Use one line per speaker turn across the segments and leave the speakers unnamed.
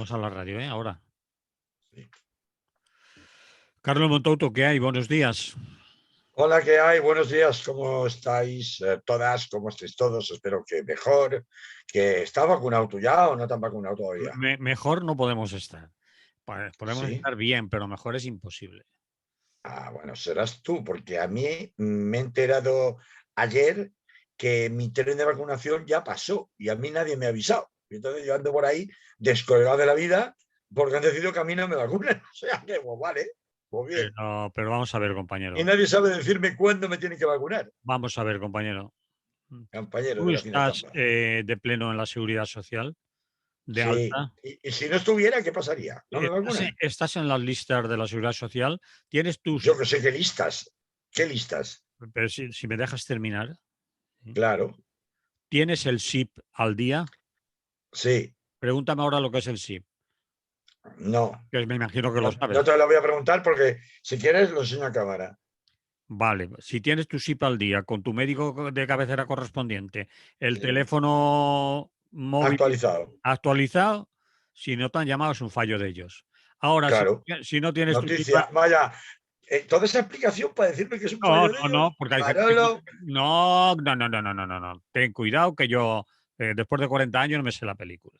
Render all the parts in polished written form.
Vamos a la radio, ¿eh? Ahora.
Sí.
Carlos Montouto, ¿qué hay? Buenos días.
Hola, ¿qué hay? Buenos días, ¿cómo estáis todas? ¿Cómo estáis todos? Espero que mejor. ¿Que está vacunado tú ya o no te han vacunado todavía?
Mejor no podemos estar. Podemos
Sí.
estar bien, pero mejor es imposible.
Ah, bueno, serás tú, porque a mí me he enterado ayer que mi tren de vacunación ya pasó y a mí nadie me ha avisado. Y entonces yo ando por ahí descolgado de la vida porque han decidido que a mí no me vacunan. O sea que, pues vale, pues bien.
Pero vamos a ver,
Y
compañero.
nadie sabe decirme cuándo me tienen que vacunar.
Vamos a ver, compañero.
Compañero
Tú
de la fina
estás
estampa.
de pleno en la seguridad social, de
Sí.
alta.
Y si no estuviera, ¿qué pasaría? ¿No me vacunan?
Estás en las listas de la seguridad social. Tienes tus.
Yo que sé qué listas. ¿Qué listas?
Pero si me dejas terminar. ¿Sí?
Claro.
¿Tienes el SIP al día?
Sí.
Pregúntame ahora lo que es el SIP,
No.
que me imagino que lo
No, no
sabes.
te lo voy a preguntar porque si quieres lo enseño a cámara.
Vale, si tienes tu SIP al día con tu médico de cabecera correspondiente, el
Sí.
teléfono móvil
Actualizado.
actualizado, si no te han llamado es un fallo de ellos. Ahora,
Claro.
si no tienes tu SIP,
Noticia. Vaya. Toda esa explicación para decirme que es un
no,
fallo de
no,
ellos.
no, porque hay gente que
Manolo.
no, no, no, no, no, no, no, no. Ten cuidado que yo después de 40 años no me sé la película.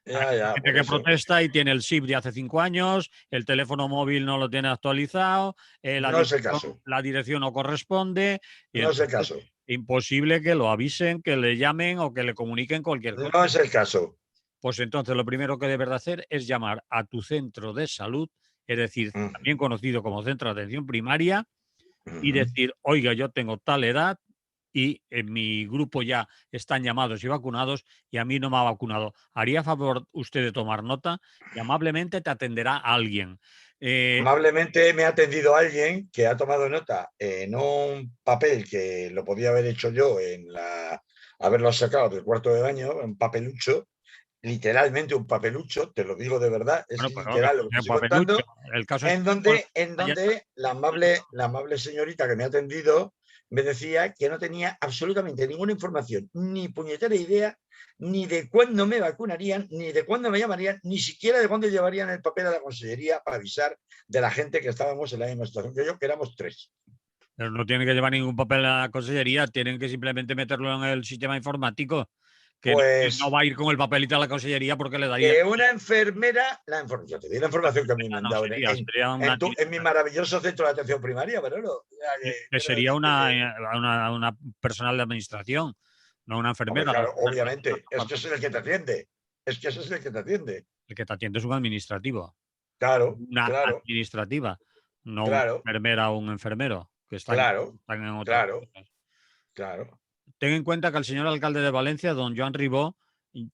Hay
Ya, ya,
gente
por
que
eso.
protesta y tiene el SIP de hace 5 años, el teléfono móvil no lo tiene actualizado,
No es el caso.
la dirección no corresponde, y
No es el
entonces
caso.
imposible que lo avisen, que le llamen o que le comuniquen cualquier cosa.
No es el caso.
Pues entonces lo primero que debes de hacer es llamar a tu centro de salud, es decir,
Mm,
también conocido como centro de atención primaria, y
mm.
decir, oiga, yo tengo tal edad y en mi grupo ya están llamados y vacunados y a mí no me ha vacunado. ¿Haría favor usted de tomar nota? Y amablemente te atenderá alguien.
Amablemente me ha atendido alguien que ha tomado nota en un papel que lo podía haber hecho yo haberlo sacado del cuarto de baño, un papelucho, literalmente un papelucho, te lo digo de verdad, es
Bueno, pero que
literal lo que te
sea
estoy
papelucho.
contando,
El caso es
en
que
donde, en
vaya-
donde la amable señorita que me ha atendido me decía que no tenía absolutamente ninguna información, ni puñetera idea, ni de cuándo me vacunarían, ni de cuándo me llamarían, ni siquiera de cuándo llevarían el papel a la consellería para avisar de la gente que estábamos en la misma situación que yo, que éramos tres.
pero no tienen que llevar ningún papel a la consellería, tienen que simplemente meterlo en el sistema informático, que no
Pues
va a ir con el papelito a la consellería porque le daría.
que una enfermera, yo te di la información que a mí me han
No,
dado
sería una
en mi maravilloso centro de atención primaria, Manolo.
que
Quiero
sería
decirte que,
una personal de administración, no una
hombre,
enfermera.
claro, obviamente, es que es el que te atiende. Es que ese es el que te atiende.
El que te atiende es un administrativo,
Claro,
una
claro,
administrativa, no una
claro,
enfermera o un enfermero, que
claro,
están en otras
claro,
cosas.
claro.
Ten en cuenta que el señor alcalde de Valencia, don Joan Ribó,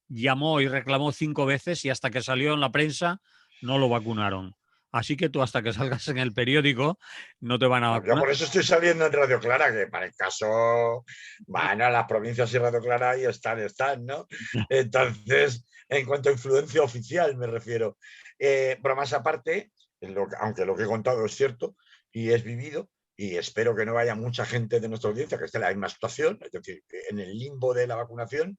llamó y reclamó 5 veces y hasta que salió en la prensa no lo vacunaron. Así que tú hasta que salgas en el periódico no te van a
Yo
vacunar.
por eso estoy saliendo en Radio Clara, que para el caso, bueno, las provincias y Radio Clara ahí están, ¿no? Entonces, en cuanto a influencia oficial me refiero. Bromas aparte, aunque lo que he contado es cierto y es vivido, y espero que no haya mucha gente de nuestra audiencia que esté en la misma situación, es decir, que en el limbo de la vacunación.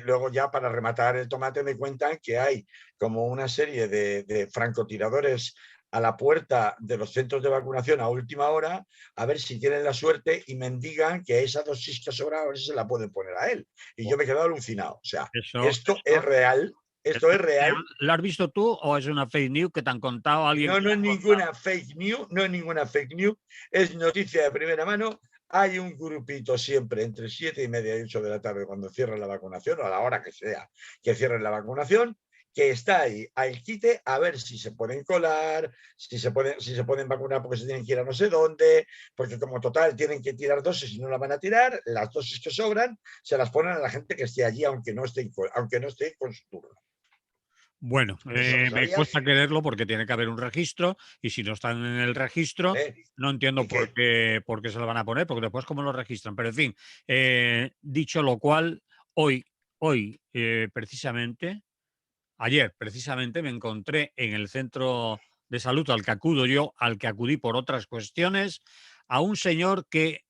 Luego ya para rematar el tomate me cuentan que hay como una serie de francotiradores a la puerta de los centros de vacunación a última hora a ver si tienen la suerte y mendigan que esa dosis que sobra a ver si se la pueden poner a él. Y yo me he quedado alucinado. O sea, esto es real,
eso
esto es real.
¿lo has visto tú o es una fake news que te han contado alguien
No,
que
no
te
es
ha contado?
ninguna fake news, no es ninguna fake news, es noticia de primera mano. Hay un grupito siempre entre 7:30 y 8 de la tarde cuando cierran la vacunación, o a la hora que sea que cierren la vacunación, que está ahí al quite a ver si se pueden colar, si se pueden vacunar porque se tienen que ir a no sé dónde, porque como total tienen que tirar dosis y no la van a tirar, las dosis que sobran se las ponen a la gente que esté allí aunque no esté con su turno.
Bueno,
¿Eso lo
me
sabías?
cuesta creerlo porque tiene que haber un registro y si no están en el registro,
¿Eh?
no entiendo
¿Y qué?
por qué se lo van a poner, porque después cómo lo registran. Pero en fin, dicho lo cual, hoy precisamente, ayer precisamente me encontré en el centro de salud al que acudo yo, al que acudí por otras cuestiones, a un señor que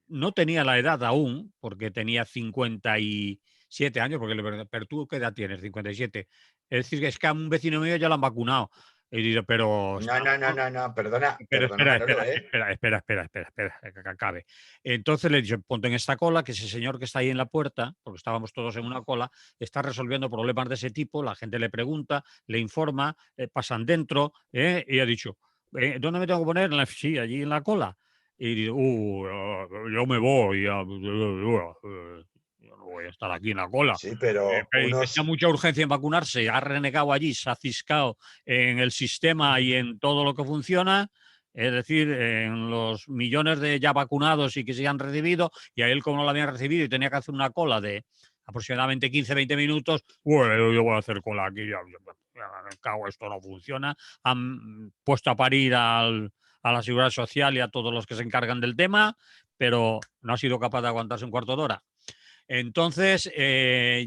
no tenía la edad aún, porque tenía 57 años, porque pero tú ¿qué edad tienes? 57. Es decir, que es que a un vecino mío ya lo han vacunado. Y digo, pero
No, no, no, no, no, perdona,
pero
perdona,
espera,
Manolo,
espera,
¿eh?
espera, espera, espera, espera, espera, que acabe. Entonces le he dicho, ponte en esta cola, que ese señor que está ahí en la puerta, porque estábamos todos en una cola, está resolviendo problemas de ese tipo, la gente le pregunta, le informa, pasan dentro, y ha dicho, ¿dónde me tengo que poner? Sí, allí en la cola. Y digo, yo me voy, yo no voy a estar aquí en la cola.
Sí, pero
Y tenía
unos,
mucha urgencia en vacunarse, ha renegado allí, se ha ciscado en el sistema y en todo lo que funciona, es decir, en los millones de ya vacunados y que se han recibido, y a él como no lo habían recibido y tenía que hacer una cola de aproximadamente 15-20 minutos, bueno, yo voy a hacer cola aquí, ya me cago, esto no funciona. Han puesto a parir a la Seguridad Social y a todos los que se encargan del tema, pero no ha sido capaz de aguantarse un cuarto de hora. Entonces,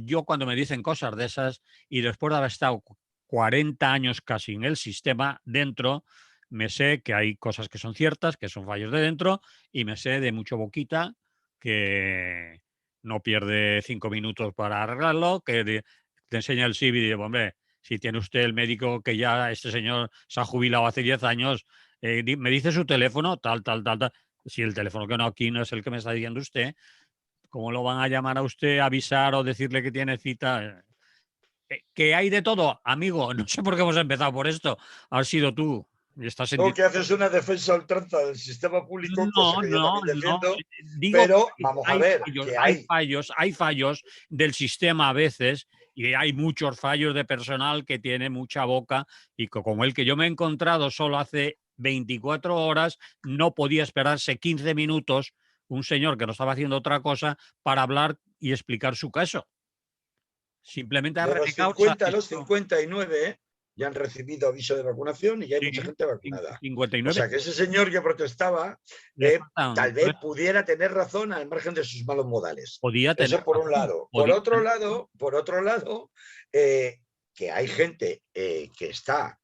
yo cuando me dicen cosas de esas y después de haber estado 40 años casi en el sistema dentro, me sé que hay cosas que son ciertas, que son fallos de dentro, y me sé de mucho boquita que no pierde 5 minutos para arreglarlo, que te enseña el CIVI y digo, hombre, si tiene usted el médico que ya este señor se ha jubilado hace 10 años, me dice su teléfono, tal, tal, tal, tal. Si el teléfono que no aquí no es el que me está diciendo usted, ¿cómo lo van a llamar a usted, avisar o decirle que tiene cita? Que hay de todo, amigo. No sé por qué hemos empezado por esto. Has sido tú. Y estás en...
tú que haces una defensa a ultranza del sistema público, cosa
No,
que yo
no,
también
no.
defiendo,
Digo
pero
que
vamos a ver, que hay,
hay fallos del sistema a veces y hay muchos fallos de personal que tiene mucha boca y como el que yo me he encontrado solo hace 24 horas, no podía esperarse 15 minutos un señor que no estaba haciendo otra cosa para hablar y explicar su caso. Simplemente ha
de los
renegado, se ha
50 a los
visto.
59 ya han recibido aviso de vacunación y ya hay
Sí,
mucha gente vacunada. O
59.
sea que ese señor que protestaba
Le faltan,
tal vez pudiera tener razón al margen de sus malos modales.
podía tener
Eso por un
razón,
lado.
podía tener razón.
Por otro lado, que hay gente que está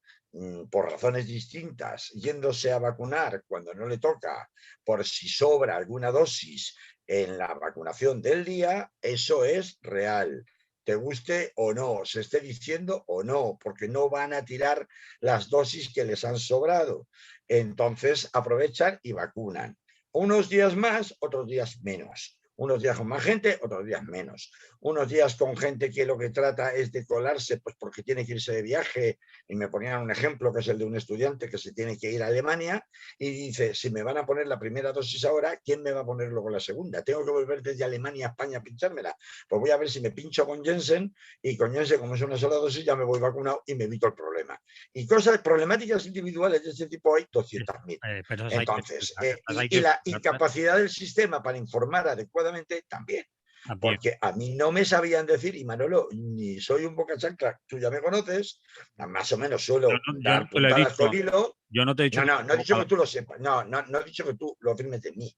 por razones distintas yéndose a vacunar cuando no le toca, por si sobra alguna dosis en la vacunación del día, eso es real, te guste o no, se esté diciendo o no, porque no van a tirar las dosis que les han sobrado. Entonces aprovechan y vacunan. Unos días más, otros días menos. Unos días con más gente, otros días menos. Unos días con gente que lo que trata es de colarse, pues porque tiene que irse de viaje. Y me ponían un ejemplo que es el de un estudiante que se tiene que ir a Alemania y dice, si me van a poner la primera dosis ahora, ¿quién me va a poner luego la segunda? Tengo que volver desde Alemania a España a pinchármela. Pues voy a ver si me pincho con Jensen y con Jensen, como es una sola dosis, ya me voy vacunado y me evito el problema. Y cosas, problemáticas individuales de ese tipo hay 200.000.
Pero esas hay que
Entonces,
explicar, esas hay que
y la
explicarlas
incapacidad del sistema para informar adecuadamente también.
también.
Porque a mí no me sabían decir, y Manolo, ni soy un boca chancla, tú ya me conoces, más o menos suelo
Yo no
dar
te lo he
puntadas con
dicho,
hilo.
yo no te he dicho
No,
que
no, no he dicho
boca-
que tú lo sepas, no, no, no he dicho que tú lo afirmes de mí.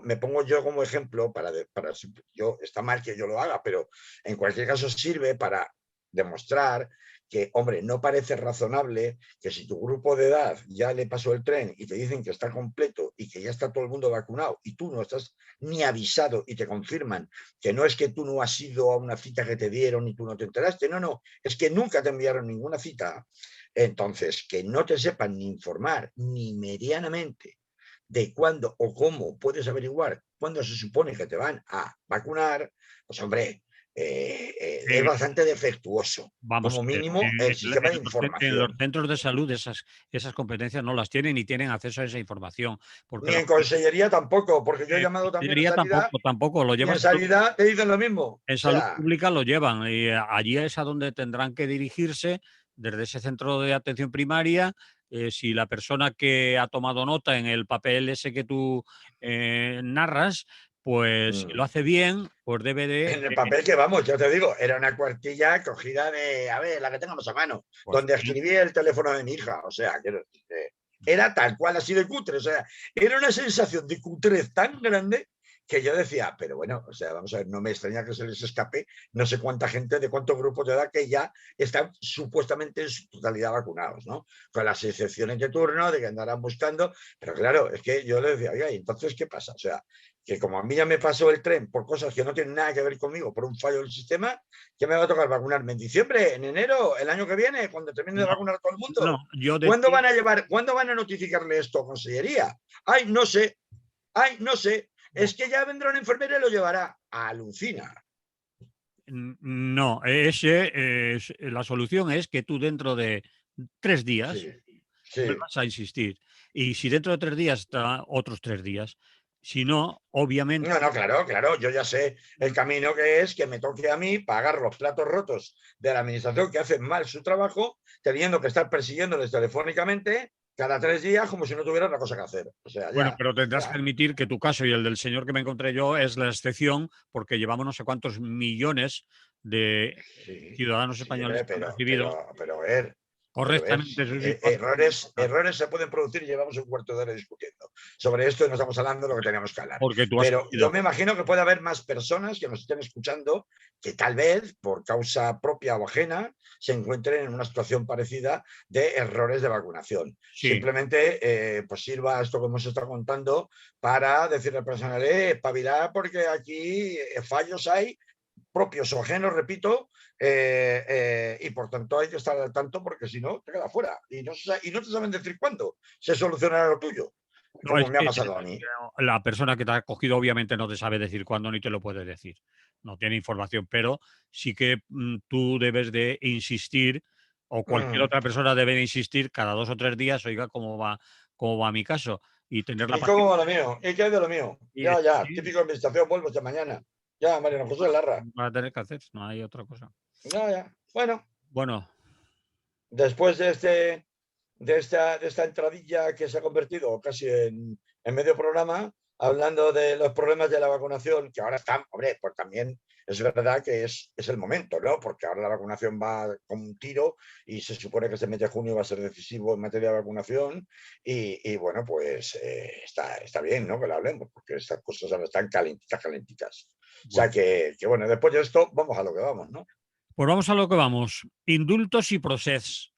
Me pongo yo como ejemplo para yo, está mal que yo lo haga, pero en cualquier caso sirve para demostrar que, hombre, no parece razonable que si tu grupo de edad ya le pasó el tren y te dicen que está completo y que ya está todo el mundo vacunado y tú no estás ni avisado y te confirman que no es que tú no has ido a una cita que te dieron y tú no te enteraste, no, no, es que nunca te enviaron ninguna cita. Entonces, que no te sepan ni informar ni medianamente de cuándo o cómo puedes averiguar cuándo se supone que te van a vacunar, pues hombre, es
eh,
bastante defectuoso,
vamos
como
a ver,
mínimo el sistema de
en los
información.
centros de salud esas competencias no las tienen ni tienen acceso a esa información, porque
Ni en consellería tampoco, porque yo he llamado también a
consejería
sanidad
tampoco lo
y
lleva
en
salud.
sanidad te dicen lo mismo. O
En salud
sea,
pública lo llevan y allí es a donde tendrán que dirigirse desde ese centro de atención primaria. Si la persona que ha tomado nota en el papel ese que tú narras, pues si lo hace bien, pues debe de,
en el papel que vamos, yo te digo, era una cuartilla cogida de, a ver, la que tengamos a mano,
pues
donde
sí,
escribí el teléfono de mi hija. O sea, quiero decir, era tal cual así de cutre. O sea, era una sensación de cutrez tan grande que yo decía, pero bueno, o sea, vamos a ver, no me extraña que se les escape no sé cuánta gente de cuántos grupos de edad que ya están supuestamente en su totalidad vacunados, ¿no? Con las excepciones de turno, de que andarán buscando, pero claro, es que yo le decía, oiga, ¿y entonces qué pasa? O sea, que como a mí ya me pasó el tren por cosas que no tienen nada que ver conmigo, por un fallo del sistema, ¿qué me va a tocar vacunarme? ¿En diciembre? ¿En enero? ¿El año que viene? ¿Cuando termine de
No,
vacunar a todo el
no,
mundo?
yo de
¿Cuándo
ti
van a llevar, cuándo van a notificarle esto a Consellería? Ay, no sé, ay, no sé. Es que ya vendrá una enfermera y lo llevará. Alucina.
no, la solución es que tú dentro de 3 días
Sí, sí.
vuelvas a insistir. Y si dentro de 3 días está otros 3 días. Si no, obviamente.
No, no, claro, claro. Yo ya sé el camino que es que me toque a mí pagar los platos rotos de la administración que hacen mal su trabajo, teniendo que estar persiguiéndoles telefónicamente cada 3 días como si no tuviera otra cosa que hacer. O sea,
Bueno,
ya,
pero tendrás que
ya.
admitir que tu caso y el del señor que me encontré yo es la excepción, porque llevamos no sé cuántos millones de
Sí,
ciudadanos
sí,
españoles
hombre,
que han recibido
pero ver,
correctamente sus
si
impuestos.
errores se pueden producir y llevamos un cuarto de hora discutiendo sobre esto y no estamos hablando de lo que teníamos que hablar.
Porque tú has
Pero yo
cogido.
me imagino que puede haber más personas que nos estén escuchando que tal vez, por causa propia o ajena, se encuentren en una situación parecida de errores de vacunación.
Sí,
Simplemente, pues sirva esto que hemos estado contando para decirle al personal, espabilad porque aquí fallos hay propios o ajenos, repito, y por tanto hay que estar al tanto porque si no te queda fuera y no te saben decir cuándo se solucionará lo tuyo,
no,
como
es
me ha
que
pasado a mí.
la persona que te ha cogido obviamente no te sabe decir cuándo ni te lo puede decir. No tiene información, pero sí que tú debes de insistir o cualquier
Mm.
otra persona debe de insistir cada 2 o 3 días, oiga, cómo va mi caso y tener la
¿Y cómo
paciencia.
va lo mío? ¿Y qué hay de lo mío?
Y
Ya, ya,
sí,
típico de administración, vuelvo esta mañana. Ya, Mariano José Larra.
va a tener que hacer, no hay otra cosa.
Ya, ya. Bueno,
Bueno,
después de esta entradilla que se ha convertido casi en medio programa, hablando de los problemas de la vacunación, que ahora están, hombre, pues también es verdad que es el momento, ¿no? Porque ahora la vacunación va con un tiro y se supone que este mes de junio va a ser decisivo en materia de vacunación y bueno, pues está bien, ¿no? Que lo hablemos, porque estas cosas ahora están calentitas, calentitas. O sea
bueno.
bueno, después de esto, vamos a lo que vamos, ¿no?
Pues vamos a lo que vamos. Indultos y procés.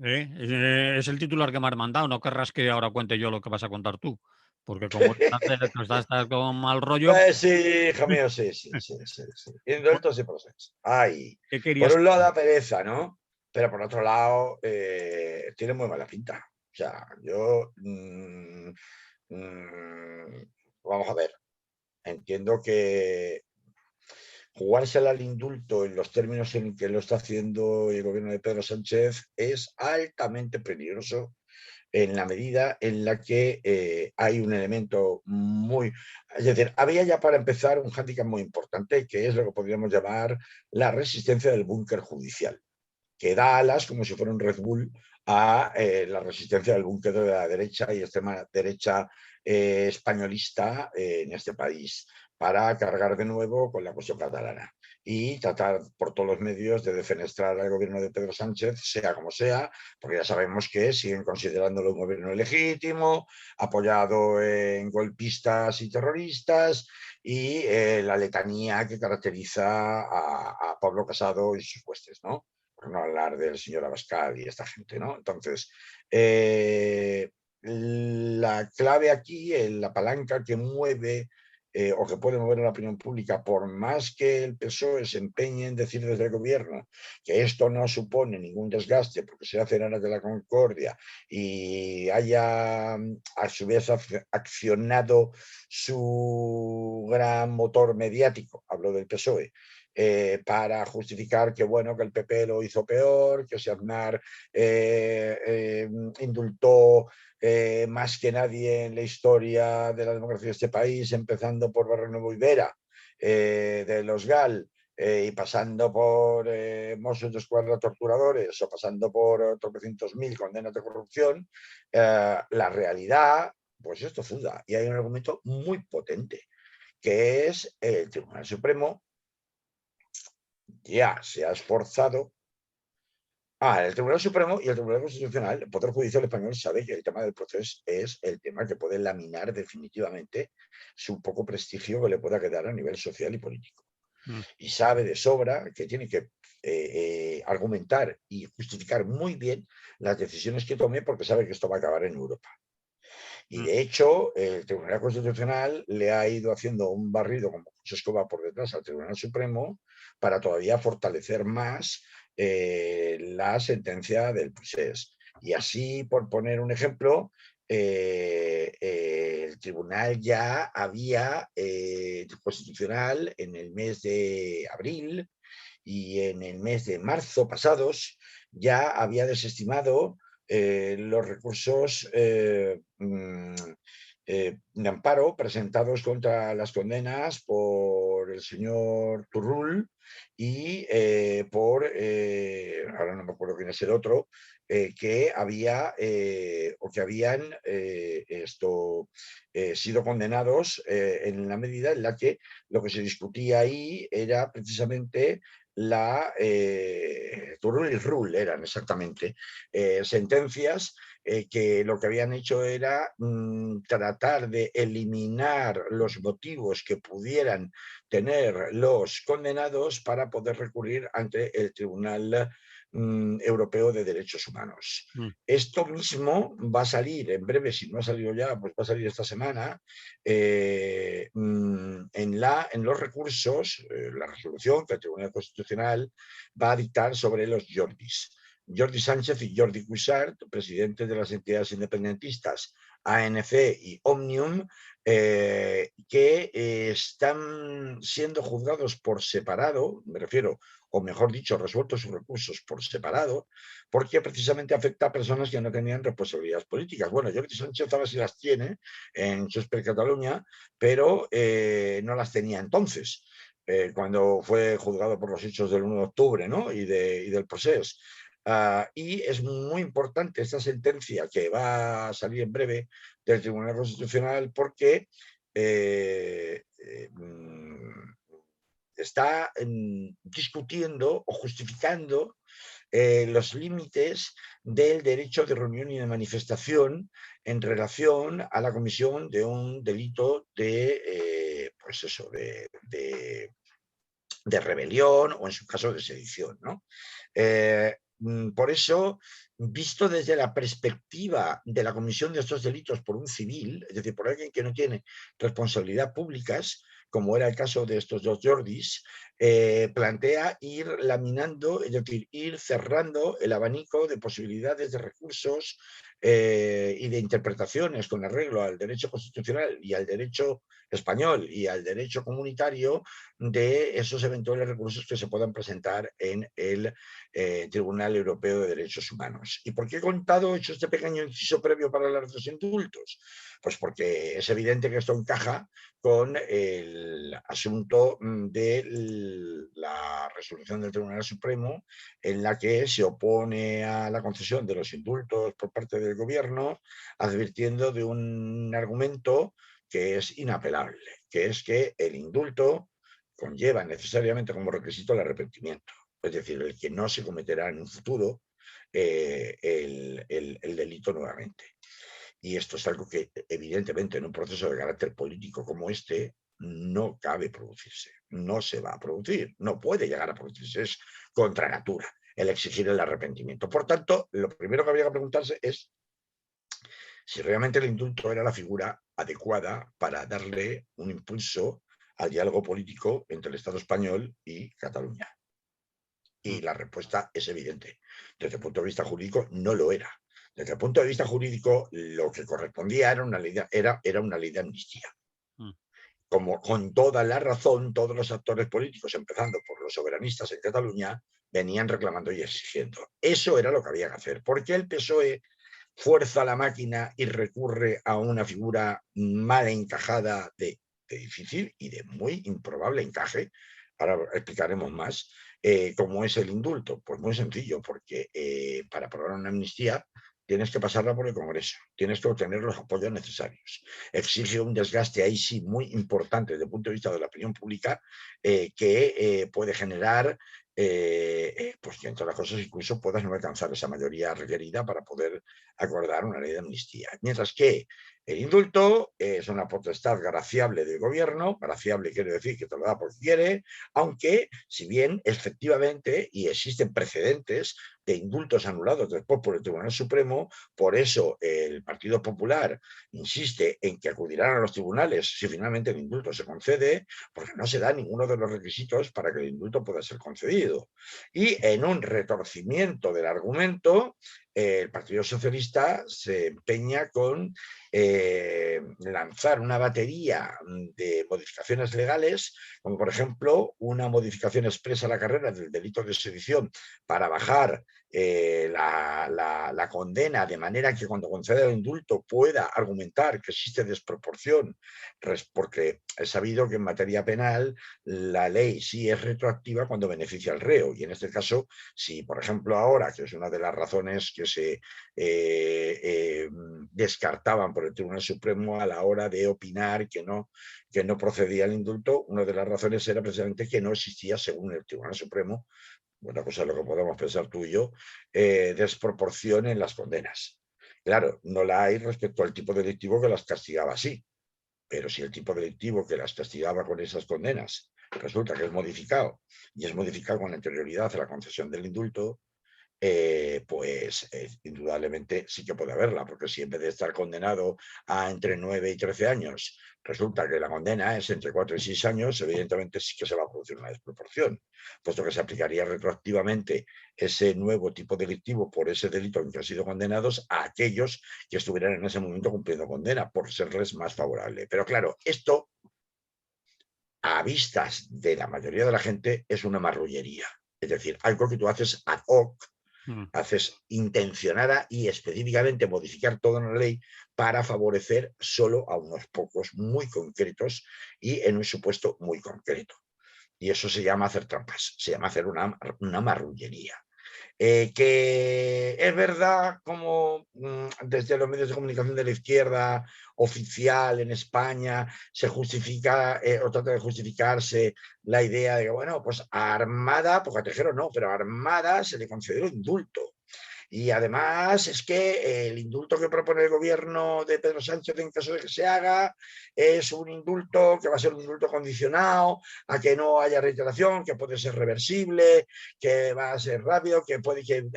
Es el titular que me has mandado. No querrás que ahora cuente yo lo que vas a contar tú. Porque como estás con mal rollo,
Pues sí, hijo mío, sí, sí, sí, sí, sí. Indultos y procesos. Ay,
¿qué
por
querías?
un lado da pereza, ¿no? Pero por otro lado, tiene muy mala pinta. O sea, yo, vamos a ver, entiendo que jugársela al indulto en los términos en que lo está haciendo el gobierno de Pedro Sánchez es altamente peligroso en la medida en la que hay un elemento muy... Es decir, había ya para empezar un hándicap muy importante, que es lo que podríamos llamar la resistencia del búnker judicial, que da alas como si fuera un Red Bull a la resistencia del búnker de la derecha y extrema derecha españolista en este país para cargar de nuevo con la cuestión catalana y tratar por todos los medios de defenestrar al gobierno de Pedro Sánchez, sea como sea, porque ya sabemos que siguen considerándolo un gobierno ilegítimo, apoyado en golpistas y terroristas, y la letanía que caracteriza a Pablo Casado y sus huestes, ¿no? Por no hablar del señor Abascal y esta gente, ¿no? Entonces, la clave aquí, la palanca que mueve o que puede mover a la opinión pública, por más que el PSOE se empeñe en decir desde el gobierno que esto no supone ningún desgaste porque se hace en aras de la concordia y haya a su vez accionado su gran motor mediático, hablo del PSOE, para justificar que bueno, que el PP lo hizo peor, que si Aznar indultó más que nadie en la historia de la democracia de este país, empezando por Barrionuevo y Vera, de los GAL, y pasando por Mossos de Escuadra torturadores o pasando por tropecientos mil condenas de corrupción, la realidad, pues es tozuda. Y hay un argumento muy potente, que es el Tribunal Supremo ya se ha esforzado El Tribunal Supremo y el Tribunal Constitucional, el Poder Judicial español sabe que el tema del proceso es el tema que puede laminar definitivamente su poco prestigio que le pueda quedar a nivel social y político.
Mm,
Y sabe de sobra que tiene que argumentar y justificar muy bien las decisiones que tome porque sabe que esto va a acabar en Europa. Y
mm,
de hecho, el Tribunal Constitucional le ha ido haciendo un barrido como mucho escoba por detrás al Tribunal Supremo para todavía fortalecer más la sentencia del procés. Y así, por poner un ejemplo, el tribunal ya había, constitucional, en el mes de abril y en el mes de marzo pasados, ya había desestimado los recursos de amparo presentados contra las condenas por el señor Turrul y ahora no me acuerdo quién es el otro, que había o que habían sido condenados en la medida en la que lo que se discutía ahí era precisamente Turul y Rul eran exactamente sentencias que lo que habían hecho era tratar de eliminar los motivos que pudieran tener los condenados para poder recurrir ante el Tribunal Europeo de Derechos Humanos.
mm.
Esto mismo va a salir en breve, si no ha salido ya, pues va a salir esta semana, en los recursos, la resolución que el Tribunal Constitucional va a dictar sobre los Jordis. Jordi Sánchez y Jordi Cuixart, presidentes de las entidades independentistas ANC y Òmnium, que están siendo juzgados por separado, me refiero, o mejor dicho, resueltos sus recursos por separado, porque precisamente afecta a personas que no tenían responsabilidades políticas. Bueno, Jordi Sánchez ahora sí las tiene en Junts Cataluña, pero no las tenía entonces, cuando fue juzgado por los hechos del 1 de octubre, ¿no? y del proceso. Y es muy importante esta sentencia que va a salir en breve del Tribunal Constitucional porque está discutiendo o justificando los límites del derecho de reunión y de manifestación en relación a la comisión de un delito pues eso, de rebelión o en su caso de sedición, ¿no? Por eso, visto desde la perspectiva de la comisión de estos delitos por un civil, es decir, por alguien que no tiene responsabilidad públicas, como era el caso de estos dos Jordis, plantea ir laminando, es decir, ir cerrando el abanico de posibilidades de recursos y de interpretaciones con arreglo al derecho constitucional y al derecho español y al derecho comunitario de esos eventuales recursos que se puedan presentar en el Tribunal Europeo de Derechos Humanos. ¿Y por qué he hecho este pequeño inciso previo para hablar de los indultos? Pues porque es evidente que esto encaja con el asunto de la resolución del Tribunal Supremo en la que se opone a la concesión de los indultos por parte del gobierno, advirtiendo de un argumento que es inapelable, que es que el indulto conlleva necesariamente como requisito el arrepentimiento, es decir, el que no se cometerá en un futuro el delito nuevamente. Y esto es algo que evidentemente en un proceso de carácter político como este no cabe producirse, no se va a producir, no puede llegar a producirse, es contra natura el exigir el arrepentimiento. Por tanto, lo primero que habría que preguntarse es si realmente el indulto era la figura adecuada para darle un impulso al diálogo político entre el Estado español y Cataluña. Y
Mm.
la respuesta es evidente. Desde el punto de vista jurídico, no lo era. Desde el punto de vista jurídico, lo que correspondía era una ley de amnistía.
Mm.
Como con toda la razón, todos los actores políticos, empezando por los soberanistas en Cataluña, venían reclamando y exigiendo. Eso era lo que había que hacer. ¿Por qué el PSOE fuerza la máquina y recurre a una figura mal encajada de difícil y de muy improbable encaje? Ahora explicaremos más. ¿Cómo es el indulto? Pues muy sencillo, porque para aprobar una amnistía tienes que pasarla por el Congreso, tienes que obtener los apoyos necesarios. Exige un desgaste ahí sí muy importante desde el punto de vista de la opinión pública que puede generar pues que entre las cosas incluso puedas no alcanzar esa mayoría requerida para poder acordar una ley de amnistía. Mientras que el indulto es una potestad graciable del gobierno, graciable quiere decir que te lo da porque quiere, aunque si bien efectivamente, y existen precedentes de indultos anulados después por el Tribunal Supremo, por eso el Partido Popular insiste en que acudirán a los tribunales si finalmente el indulto se concede, porque no se da ninguno de los requisitos para que el indulto pueda ser concedido. Y en un retorcimiento del argumento, el Partido Socialista se empeña con lanzar una batería de modificaciones legales, como por ejemplo una modificación expresa a la carrera del delito de sedición para bajar la condena, de manera que cuando conceda el indulto pueda argumentar que existe desproporción, porque he sabido que en materia penal la ley sí es retroactiva cuando beneficia al reo, y en este caso, si por ejemplo ahora, que es una de las razones que se descartaban por el Tribunal Supremo a la hora de opinar que no procedía el indulto, una de las razones era precisamente que no existía, según el Tribunal Supremo, una cosa es lo que podemos pensar tú y yo, desproporción en las condenas. Claro, no la hay respecto al tipo delictivo que las castigaba así, pero si el tipo delictivo que las castigaba con esas condenas resulta que es modificado, y es modificado con anterioridad a la concesión del indulto, pues indudablemente sí que puede haberla, porque si en vez de estar condenado a entre 9 y 13 años, resulta que la condena es entre 4 y 6 años, evidentemente sí que se va a producir una desproporción, puesto que se aplicaría retroactivamente ese nuevo tipo delictivo por ese delito en que han sido condenados a aquellos que estuvieran en ese momento cumpliendo condena, por serles más favorable. Pero claro, esto a vistas de la mayoría de la gente es una marrullería. Es decir, algo que tú haces ad hoc,
Mm.
haces intencionada y específicamente modificar toda una ley para favorecer solo a unos pocos muy concretos y en un supuesto muy concreto. Y eso se llama hacer trampas, se llama hacer una marrullería. Que es verdad como desde los medios de comunicación de la izquierda oficial en España se justifica o trata de justificarse la idea de que, bueno, pues a Armada, pues a Tejero no, pero a Armada se le concedió indulto. Y además es que el indulto que propone el gobierno de Pedro Sánchez en caso de que se haga es un indulto que va a ser un indulto condicionado a que no haya reiteración, que puede ser reversible, que va a ser rápido, que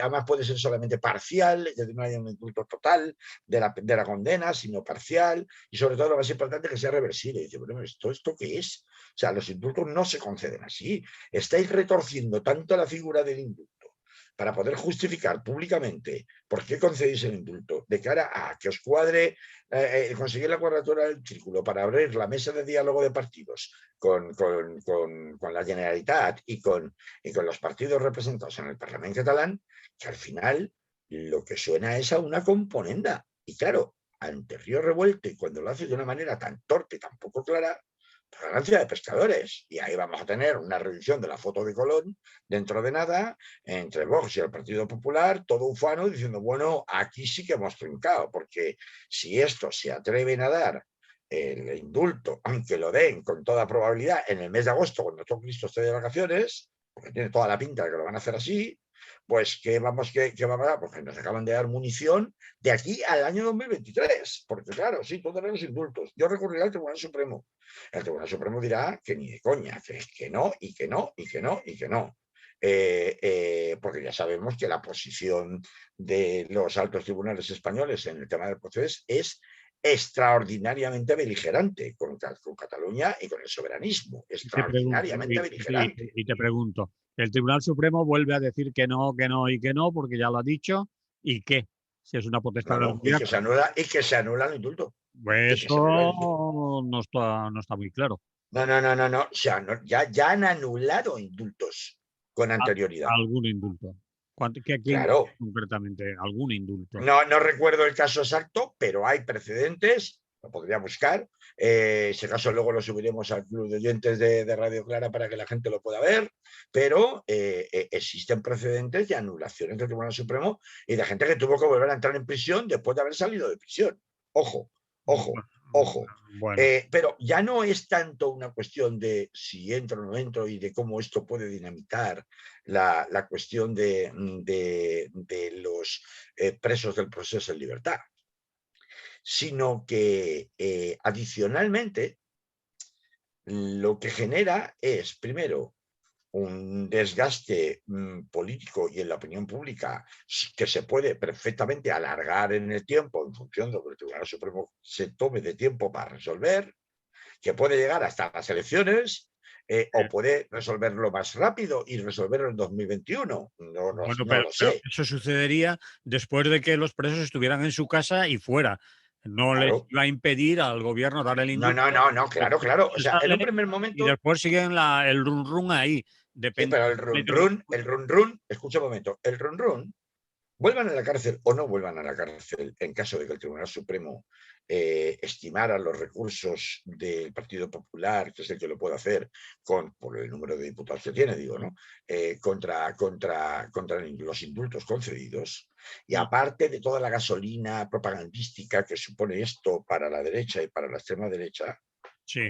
además puede ser solamente parcial, es decir, no haya un indulto total de la condena, sino parcial, y sobre todo lo más importante que sea reversible. Y dice, bueno, ¿esto qué es? O sea, los indultos no se conceden así. Estáis retorciendo tanto la figura del indulto para poder justificar públicamente por qué concedéis el indulto, de cara a que os cuadre conseguir la cuadratura del círculo para abrir la mesa de diálogo de partidos con la Generalitat y con los partidos representados en el Parlamento catalán, que al final lo que suena es a una componenda. Y claro, ante Río Revuelto, y cuando lo hace de una manera tan torpe y tan poco clara, ganancia de pescadores. Y ahí vamos a tener una revisión de la foto de Colón dentro de nada, entre Vox y el Partido Popular, todo ufano, diciendo, bueno, aquí sí que hemos trincado, porque si esto se atreven a dar el indulto, aunque lo den con toda probabilidad en el mes de agosto, cuando todo Cristo esté de vacaciones, porque tiene toda la pinta de que lo van a hacer así, pues ¿qué vamos a? Porque nos acaban de dar munición de aquí al año 2023, porque claro, sí, todos los indultos. Yo recurriré al Tribunal Supremo. El Tribunal Supremo dirá que ni de coña, que no, y que no, y que no, y que no. Porque ya sabemos que la posición de los altos tribunales españoles en el tema del proceso es extraordinariamente beligerante con Cataluña y con el soberanismo,
Y te pregunto,
extraordinariamente beligerante.
y te pregunto, el Tribunal Supremo vuelve a decir que no y que no, porque ya lo ha dicho, ¿y qué? Si es una potestad
No,
del
no,
gobierno.
y que se anula el indulto.
Pues
Y que se anula el indulto.
eso no está muy claro.
No, no, no, no, no. Ya han anulado indultos con anterioridad.
Algún indulto. ¿Quién
Claro,
concretamente? Algún indulto.
no recuerdo el caso exacto, pero hay precedentes, lo podría buscar. Ese caso luego lo subiremos al club de oyentes de Radio Clara para que la gente lo pueda ver, pero existen precedentes de anulaciones del Tribunal Supremo y de gente que tuvo que volver a entrar en prisión después de haber salido de prisión. Ojo, ojo. Ojo,
Bueno,
pero ya no es tanto una cuestión de si entro o no entro y de cómo esto puede dinamitar la cuestión de los presos del proceso en libertad, sino que adicionalmente lo que genera es, primero, un desgaste político y en la opinión pública que se puede perfectamente alargar en el tiempo en función de lo que el Tribunal Supremo se tome de tiempo para resolver, que puede llegar hasta las elecciones o puede resolverlo más rápido y resolverlo en 2021.
bueno,
No lo
pero
sé.
eso sucedería después de que los presos estuvieran en su casa y fuera. No les
Claro.
iba a impedir al gobierno dar el
No, no,
indulto,
no, no, claro,
después
claro. O
se
sea, en
sale
un primer
y
momento,
después siguen el run run ahí.
sí,
Depende
pero
de
el run run, escucha un momento, el run run vuelvan a la cárcel o no vuelvan a la cárcel en caso de que el Tribunal Supremo estimara los recursos del Partido Popular, que es el que lo puede hacer por el número de diputados que tiene, digo, ¿no? Contra los indultos concedidos. Y aparte de toda la gasolina propagandística que supone esto para la derecha y para la extrema derecha,
sí,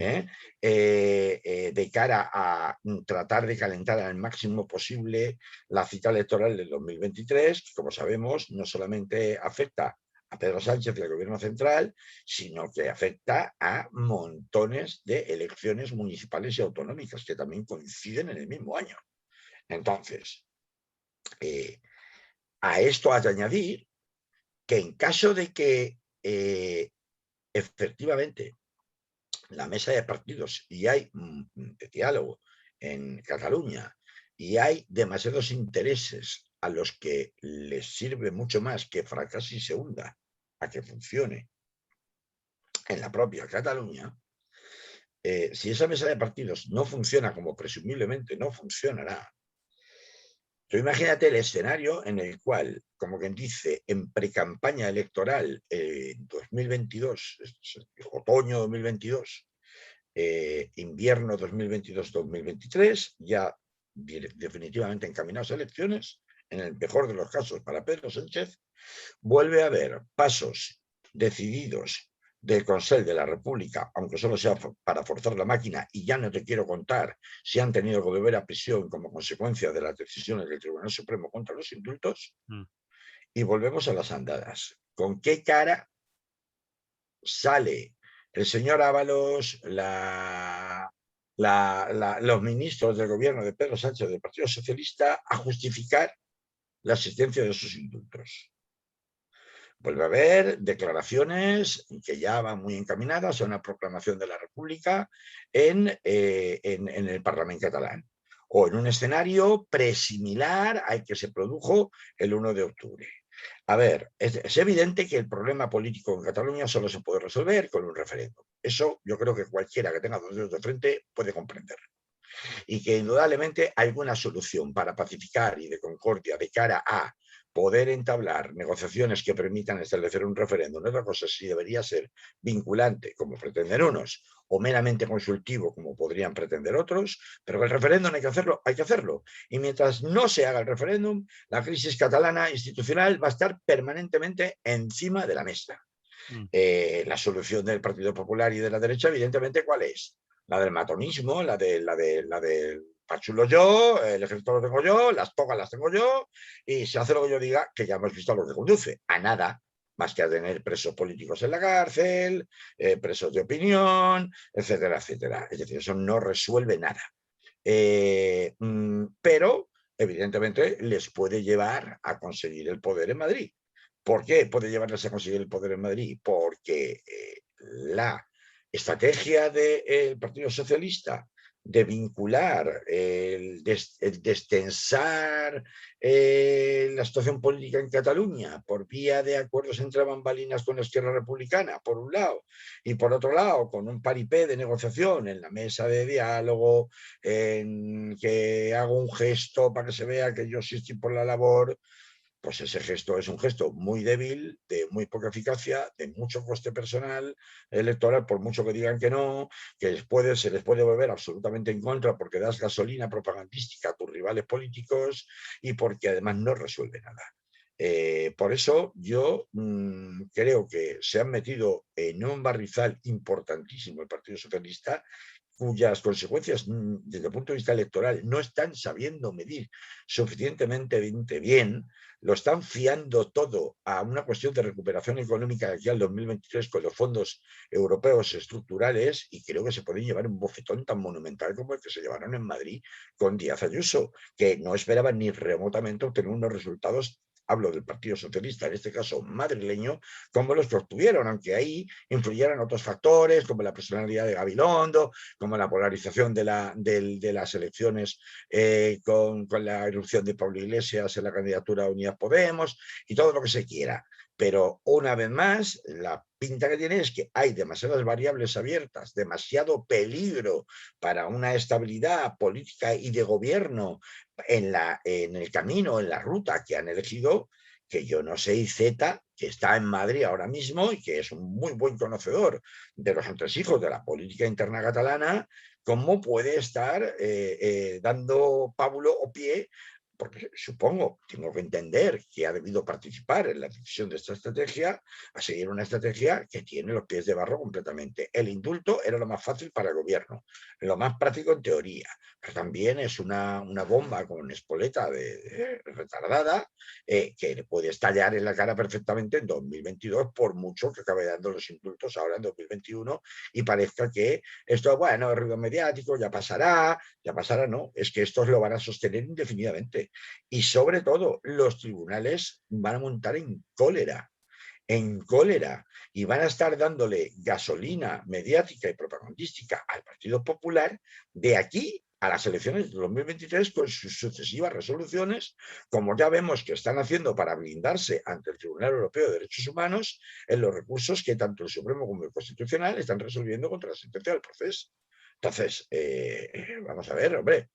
de cara a tratar de calentar al máximo posible la cita electoral del 2023, que como sabemos no solamente afecta a Pedro Sánchez y al gobierno central, sino que afecta a montones de elecciones municipales y autonómicas que también coinciden en el mismo año. Entonces, a esto hay que añadir que en caso de que efectivamente la mesa de partidos y hay de diálogo en Cataluña y hay demasiados intereses a los que les sirve mucho más que fracase y se hunda a que funcione en la propia Cataluña, si esa mesa de partidos no funciona como presumiblemente no funcionará, tú imagínate el escenario en el cual, como quien dice, en precampaña electoral 2022, otoño 2022, invierno 2022-2023, ya definitivamente encaminados a elecciones, en el mejor de los casos para Pedro Sánchez, vuelve a haber pasos decididos del Consell de la República, aunque solo sea para forzar la máquina, y ya no te quiero contar si han tenido que volver a prisión como consecuencia de las decisiones del Tribunal Supremo contra los indultos, y volvemos a las andadas. ¿Con qué cara sale el señor Ábalos, los ministros del gobierno de Pedro Sánchez del Partido Socialista a justificar la existencia de esos indultos? Vuelve a haber declaraciones que ya van muy encaminadas a una proclamación de la República en el Parlamento catalán o en un escenario presimilar al que se produjo el 1 de octubre. A ver, es evidente que el problema político en Cataluña solo se puede resolver con un referéndum. Eso yo creo que cualquiera que tenga dos dedos de frente puede comprender. Y que indudablemente hay alguna solución para pacificar y de concordia de cara a poder entablar negociaciones que permitan establecer un referéndum. Otra cosa si debería ser vinculante, como pretenden unos, o meramente consultivo, como podrían pretender otros, pero que el referéndum hay que hacerlo, hay que hacerlo. Y mientras no se haga el referéndum, la crisis catalana institucional va a estar permanentemente encima de la mesa. La solución del Partido Popular y de la derecha, evidentemente, ¿cuál es? La del matonismo, la del pachulo yo, el ejército lo tengo yo, las togas las tengo yo, y se hace lo que yo diga, que ya hemos visto a lo que conduce, a nada, más que a tener presos políticos en la cárcel, presos de opinión, etcétera, etcétera. Es decir, eso no resuelve nada. Pero, evidentemente, les puede llevar a conseguir el poder en Madrid. ¿Por qué puede llevarles a conseguir el poder en Madrid? Porque la estrategia del Partido Socialista de vincular, el destensar la situación política en Cataluña por vía de acuerdos entre bambalinas con la izquierda republicana, por un lado, y por otro lado, con un paripé de negociación en la mesa de diálogo, en que hago un gesto para que se vea que yo sí estoy por la labor, pues ese gesto es un gesto muy débil, de muy poca eficacia, de mucho coste personal electoral, por mucho que digan que no, que se les puede volver absolutamente en contra porque das gasolina propagandística a tus rivales políticos y porque además no resuelve nada. Por eso yo creo que se han metido en un barrizal importantísimo el Partido Socialista, cuyas consecuencias desde el punto de vista electoral no están sabiendo medir suficientemente bien, lo están fiando todo a una cuestión de recuperación económica de aquí al 2023 con los fondos europeos estructurales, y creo que se pueden llevar un bofetón tan monumental como el que se llevaron en Madrid con Díaz Ayuso, que no esperaban ni remotamente obtener unos resultados, hablo del Partido Socialista, en este caso madrileño, como los que obtuvieron, aunque ahí influyeran otros factores, como la personalidad de Gabilondo, como la polarización de las elecciones con la irrupción de Pablo Iglesias en la candidatura a Unidas Podemos y todo lo que se quiera. Pero una vez más, la pinta que tiene es que hay demasiadas variables abiertas, demasiado peligro para una estabilidad política y de gobierno en el camino, en la ruta que han elegido, que yo no sé, Z, que está en Madrid ahora mismo y que es un muy buen conocedor de los entresijos de la política interna catalana, cómo puede estar dando pábulo o pie, porque supongo, tengo que entender que ha debido participar en la decisión de esta estrategia, a seguir una estrategia que tiene los pies de barro completamente. El indulto era lo más fácil para el gobierno, lo más práctico en teoría, pero también es una bomba con espoleta de retardada que le puede estallar en la cara perfectamente en 2022, por mucho que acabe dando los indultos ahora en 2021 y parezca que esto, bueno, es ruido mediático, ya pasará, no, es que estos lo van a sostener indefinidamente. Y sobre todo, los tribunales van a montar en cólera, y van a estar dándole gasolina mediática y propagandística al Partido Popular de aquí a las elecciones de 2023 con sus sucesivas resoluciones, como ya vemos que están haciendo para blindarse ante el Tribunal Europeo de Derechos Humanos en los recursos que tanto el Supremo como el Constitucional están resolviendo contra la sentencia del proceso. Entonces, vamos a ver, hombre,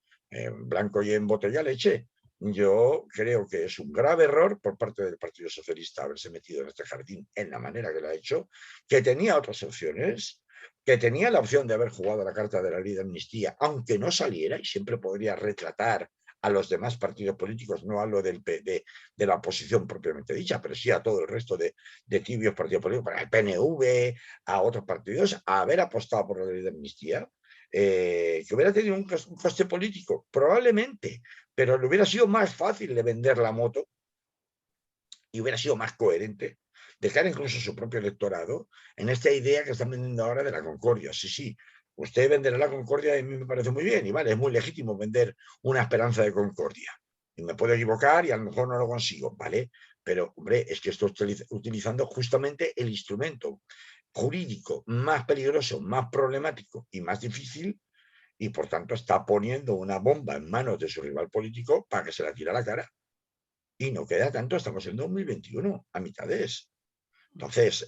blanco y en botella leche. Yo creo que es un grave error por parte del Partido Socialista haberse metido en este jardín en la manera que lo ha hecho, que tenía otras opciones, que tenía la opción de haber jugado la carta de la ley de amnistía, aunque no saliera, y siempre podría retratar a los demás partidos políticos, no a lo de la oposición propiamente dicha, pero sí a todo el resto de tibios partidos políticos, para el PNV, a otros partidos, a haber apostado por la ley de amnistía. Que hubiera tenido un coste político, probablemente, pero le hubiera sido más fácil de vender la moto y hubiera sido más coherente dejar incluso su propio electorado en esta idea que están vendiendo ahora de la concordia. Sí, sí, usted venderá la concordia y a mí me parece muy bien, y vale, es muy legítimo vender una esperanza de concordia. Y me puedo equivocar y a lo mejor no lo consigo, ¿vale? Pero, hombre, es que estoy utilizando justamente el instrumento jurídico más peligroso, más problemático y más difícil, y por tanto está poniendo una bomba en manos de su rival político para que se la tire a la cara. Y no queda tanto, estamos en 2021, a mitades. Entonces,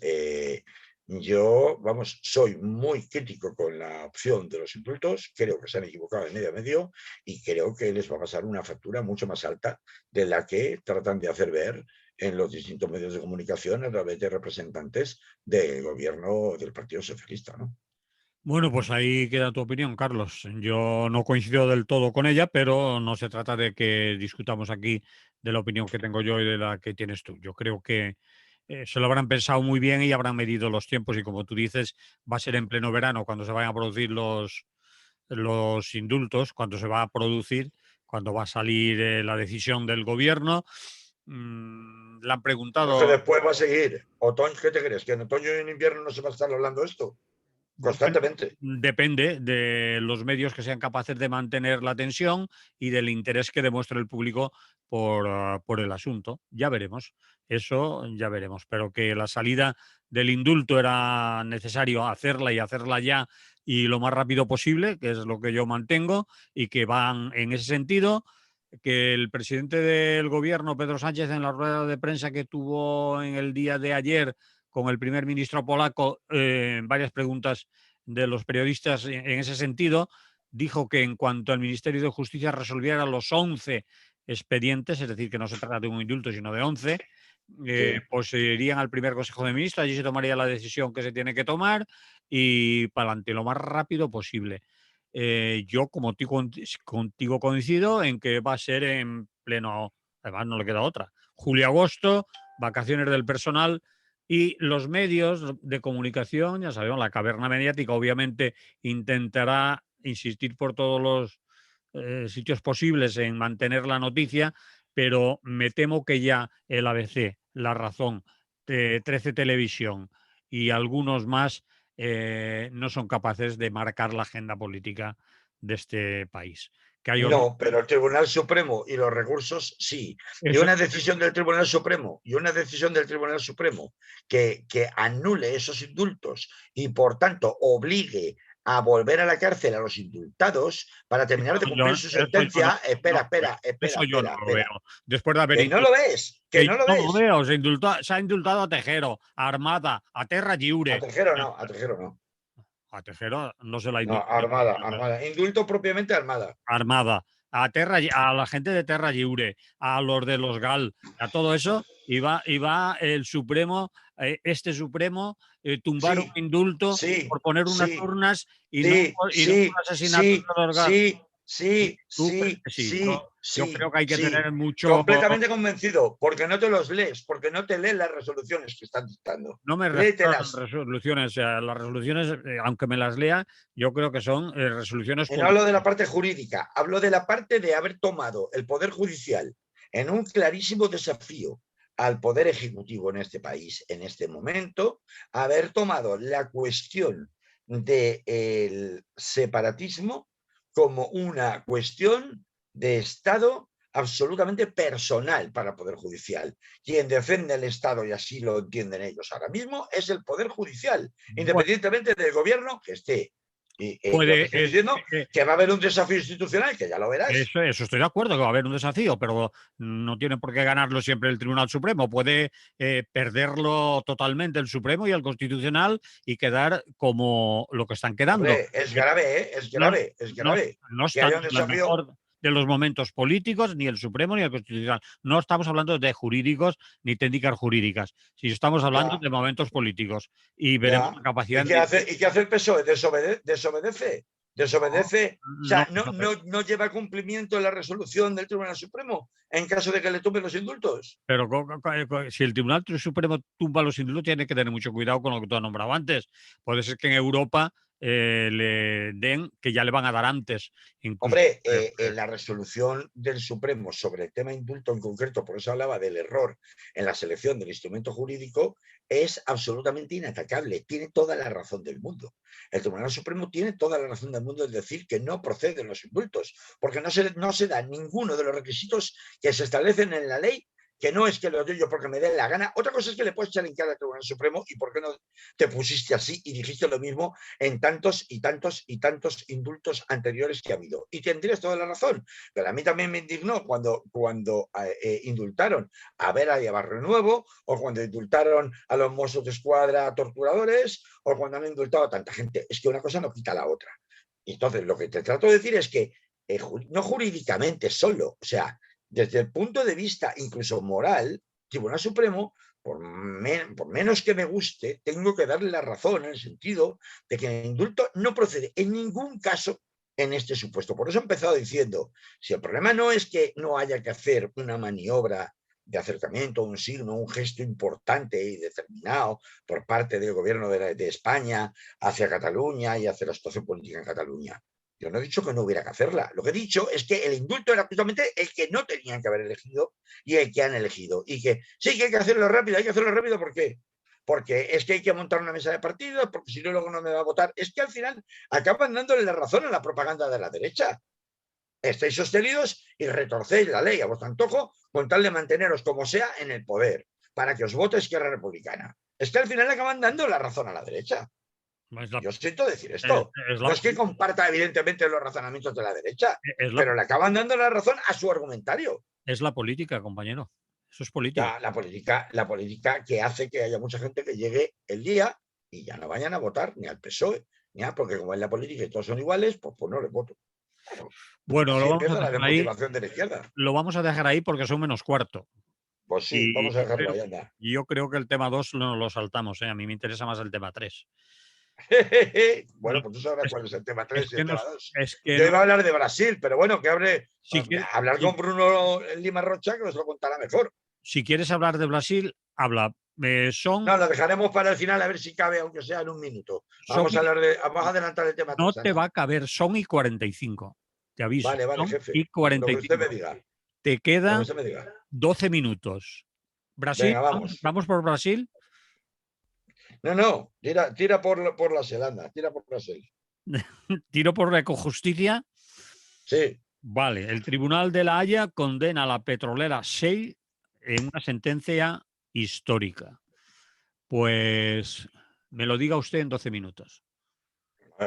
yo, vamos, soy muy crítico con la opción de los indultos, creo que se han equivocado de medio a medio y creo que les va a pasar una factura mucho más alta de la que tratan de hacer ver en los distintos medios de comunicación a través de representantes del gobierno del Partido Socialista, ¿no?
Bueno, pues ahí queda tu opinión, Carlos. Yo no coincido del todo con ella, pero no se trata de que discutamos aquí de la opinión que tengo yo y de la que tienes tú. Yo creo que se lo habrán pensado muy bien y habrán medido los tiempos y como tú dices, va a ser en pleno verano cuando se vayan a producir los indultos, cuando se va a producir, cuando va a salir la decisión del gobierno. Le han
Pero que
preguntado.
después va a seguir. Otoño, ¿qué te crees? ¿Que en otoño y en invierno no se va a estar hablando de esto?
Bueno,
Constantemente.
depende de los medios que sean capaces de mantener la tensión y del interés que demuestre el público por el asunto. Ya veremos, eso ya veremos. Pero que la salida del indulto era necesario hacerla y hacerla ya y lo más rápido posible, que es lo que yo mantengo, y que van en ese sentido. Que el presidente del gobierno, Pedro Sánchez, en la rueda de prensa que tuvo en el día de ayer con el primer ministro polaco, en varias preguntas de los periodistas en ese sentido, dijo que en cuanto el Ministerio de Justicia resolviera los 11 expedientes, es decir, que no se trata de un indulto, sino de 11,
Sí.
pues se irían al primer Consejo de Ministros, allí se tomaría la decisión que se tiene que tomar y para adelante lo más rápido posible. Yo, como contigo coincido en que va a ser en pleno, además no le queda otra, julio-agosto, vacaciones del personal y los medios de comunicación, ya sabemos, la caverna mediática obviamente intentará insistir por todos los sitios posibles en mantener la noticia, pero me temo que ya el ABC, La Razón, 13 Televisión y algunos más no son capaces de marcar la agenda política de este país. Que hay otros,
No, pero el Tribunal Supremo y los recursos sí. Y
eso,
una decisión del Tribunal Supremo que anule esos indultos y por tanto obligue a volver a la cárcel a los indultados para terminar de cumplir su sentencia. Espera, espera, espera,
eso yo no
espera,
lo veo.
espera.
Después de haber
Que no lo ves, que
que yo
no lo
no lo
ves.
veo, se ha indultado a Tejero, a Armada, a Terra
A
Lliure.
Tejero no, a Tejero no.
A Tejero no se la ha
No,
indultado.
Armada, Armada. Indulto propiamente Armada.
Armada, a la gente de Terra Lliure, a los de los GAL, a todo eso, iba el Supremo, este Supremo, tumbar un
Sí,
indulto
sí,
por poner unas
sí,
urnas
sí,
y no
sí,
por asesinatos
sí,
de los GAL.
sí, sí,
¿Tú crees
sí,
que sí?
sí,
Yo
sí,
creo que hay que
sí.
tener mucho.
Completamente convencido, porque no te los lees, porque no te lees las resoluciones que están dictando.
No me refiero a las
Léetelas.
resoluciones. O sea, las resoluciones, aunque me las lea, yo creo que son resoluciones
Y no hablo de la
políticas.
parte jurídica, hablo de la parte de haber tomado el Poder Judicial en un clarísimo desafío al Poder Ejecutivo en este país, en este momento, haber tomado la cuestión del separatismo como una cuestión de Estado absolutamente personal para el Poder Judicial. Quien defiende el Estado, y así lo entienden ellos ahora mismo, es el Poder Judicial,
Bueno,
independientemente del gobierno que esté. Y yo te
puede,
estoy diciendo que va a haber un desafío institucional, que ya lo verás.
eso estoy de acuerdo, que va a haber un desafío, pero no tiene por qué ganarlo siempre el Tribunal Supremo. Puede perderlo totalmente el Supremo y el Constitucional y quedar como lo que están quedando.
Hombre, es grave, ¿eh? Es
No,
grave, es
no,
grave.
no
Que
están
haya un
en el
desafío.
mejor de los momentos políticos, ni el Supremo ni el Constitucional. No estamos hablando de jurídicos ni técnicas jurídicas, sino estamos hablando
Ya,
de momentos políticos. Y veremos la
ya.
capacidad
¿Y qué hace el PSOE? Desobedece. Desobedece. O
no,
sea, no lleva a cumplimiento la resolución del Tribunal Supremo en caso de que le tumben los indultos.
pero si el Tribunal Supremo tumba los indultos, tiene que tener mucho cuidado con lo que tú has nombrado antes. Puede ser que en Europa le den, que ya le van a dar antes, incluso.
Hombre, la resolución del Supremo sobre el tema indulto en concreto, por eso hablaba del error en la selección del instrumento jurídico, es absolutamente inatacable. Tiene toda la razón del mundo. El Tribunal Supremo tiene toda la razón del mundo en decir que no proceden los indultos, porque no se da ninguno de los requisitos que se establecen en la ley, que no es que lo doy yo porque me dé la gana. Otra cosa es que le puedes echar en cara al Tribunal Supremo y por qué no te pusiste así y dijiste lo mismo en tantos y tantos y tantos indultos anteriores que ha habido. Y tendrías toda la razón. Pero a mí también me indignó cuando indultaron a Vera y a Barrio Nuevo, o cuando indultaron a los Mossos de Escuadra torturadores, o cuando han indultado a tanta gente. Es que una cosa no quita la otra. Y entonces, lo que te trato de decir es que no jurídicamente solo, o sea, desde el punto de vista incluso moral, Tribunal Supremo, por menos que me guste, tengo que darle la razón en el sentido de que el indulto no procede en ningún caso en este supuesto. Por eso he empezado diciendo, si el problema no es que no haya que hacer una maniobra de acercamiento, un signo, un gesto importante y determinado por parte del gobierno de España hacia Cataluña y hacia la situación política en Cataluña. Yo no he dicho que no hubiera que hacerla. Lo que he dicho es que el indulto era justamente el que no tenían que haber elegido y el que han elegido. Y que sí que hay que hacerlo rápido. ¿Hay que hacerlo rápido por qué? Porque es que hay que montar una mesa de partidos, porque si no luego no me va a votar. Es que al final acaban dándole la razón a la propaganda de la derecha. Estáis sostenidos y retorcéis la ley a vuestro antojo con tal de manteneros como sea en el poder, para que os vote Esquerra Republicana. Es que al final acaban dando la razón a la derecha. Yo siento decir esto. No es que comparta evidentemente los razonamientos de la derecha, pero le acaban dando la razón a su argumentario.
Es la política, compañero. Eso es política.
La política que hace que haya mucha gente que llegue el día y ya no vayan a votar ni al PSOE, ni a, porque como en la política y todos son iguales, pues no les voto. Claro.
Bueno,
Así empieza la desmotivación de la izquierda.
Lo vamos a dejar ahí porque son menos cuarto.
Pues sí, vamos a dejarlo ahí, anda.
Yo creo que el tema 2 no lo saltamos, ¿eh? A mí me interesa más el tema 3.
Bueno, pues tú sabrás cuál es el tema 3 y el tema 2.
Que
Yo iba a hablar de Brasil, pero bueno, que
si
hablar con Bruno Lima Rocha, que nos lo contará mejor.
si quieres hablar de Brasil, habla.
No, lo dejaremos para el final a ver si cabe, aunque sea en un minuto.
Son
Vamos a hablar vamos a adelantar el tema
no te
Tensana.
va a caber, son y 45. Te aviso,
Vale, vale,
son y
jefe. Lo que usted me
45.
diga.
Te
Lo que
queda
usted me diga.
12 minutos. Brasil,
Venga, vamos.
vamos por Brasil.
No, no, tira por la Zelanda, tira por Brasil.
Tiro por la Ecojusticia.
Sí.
Vale, el Tribunal de La Haya condena a la petrolera Shell en una sentencia histórica. Pues me lo diga usted en 12 minutos.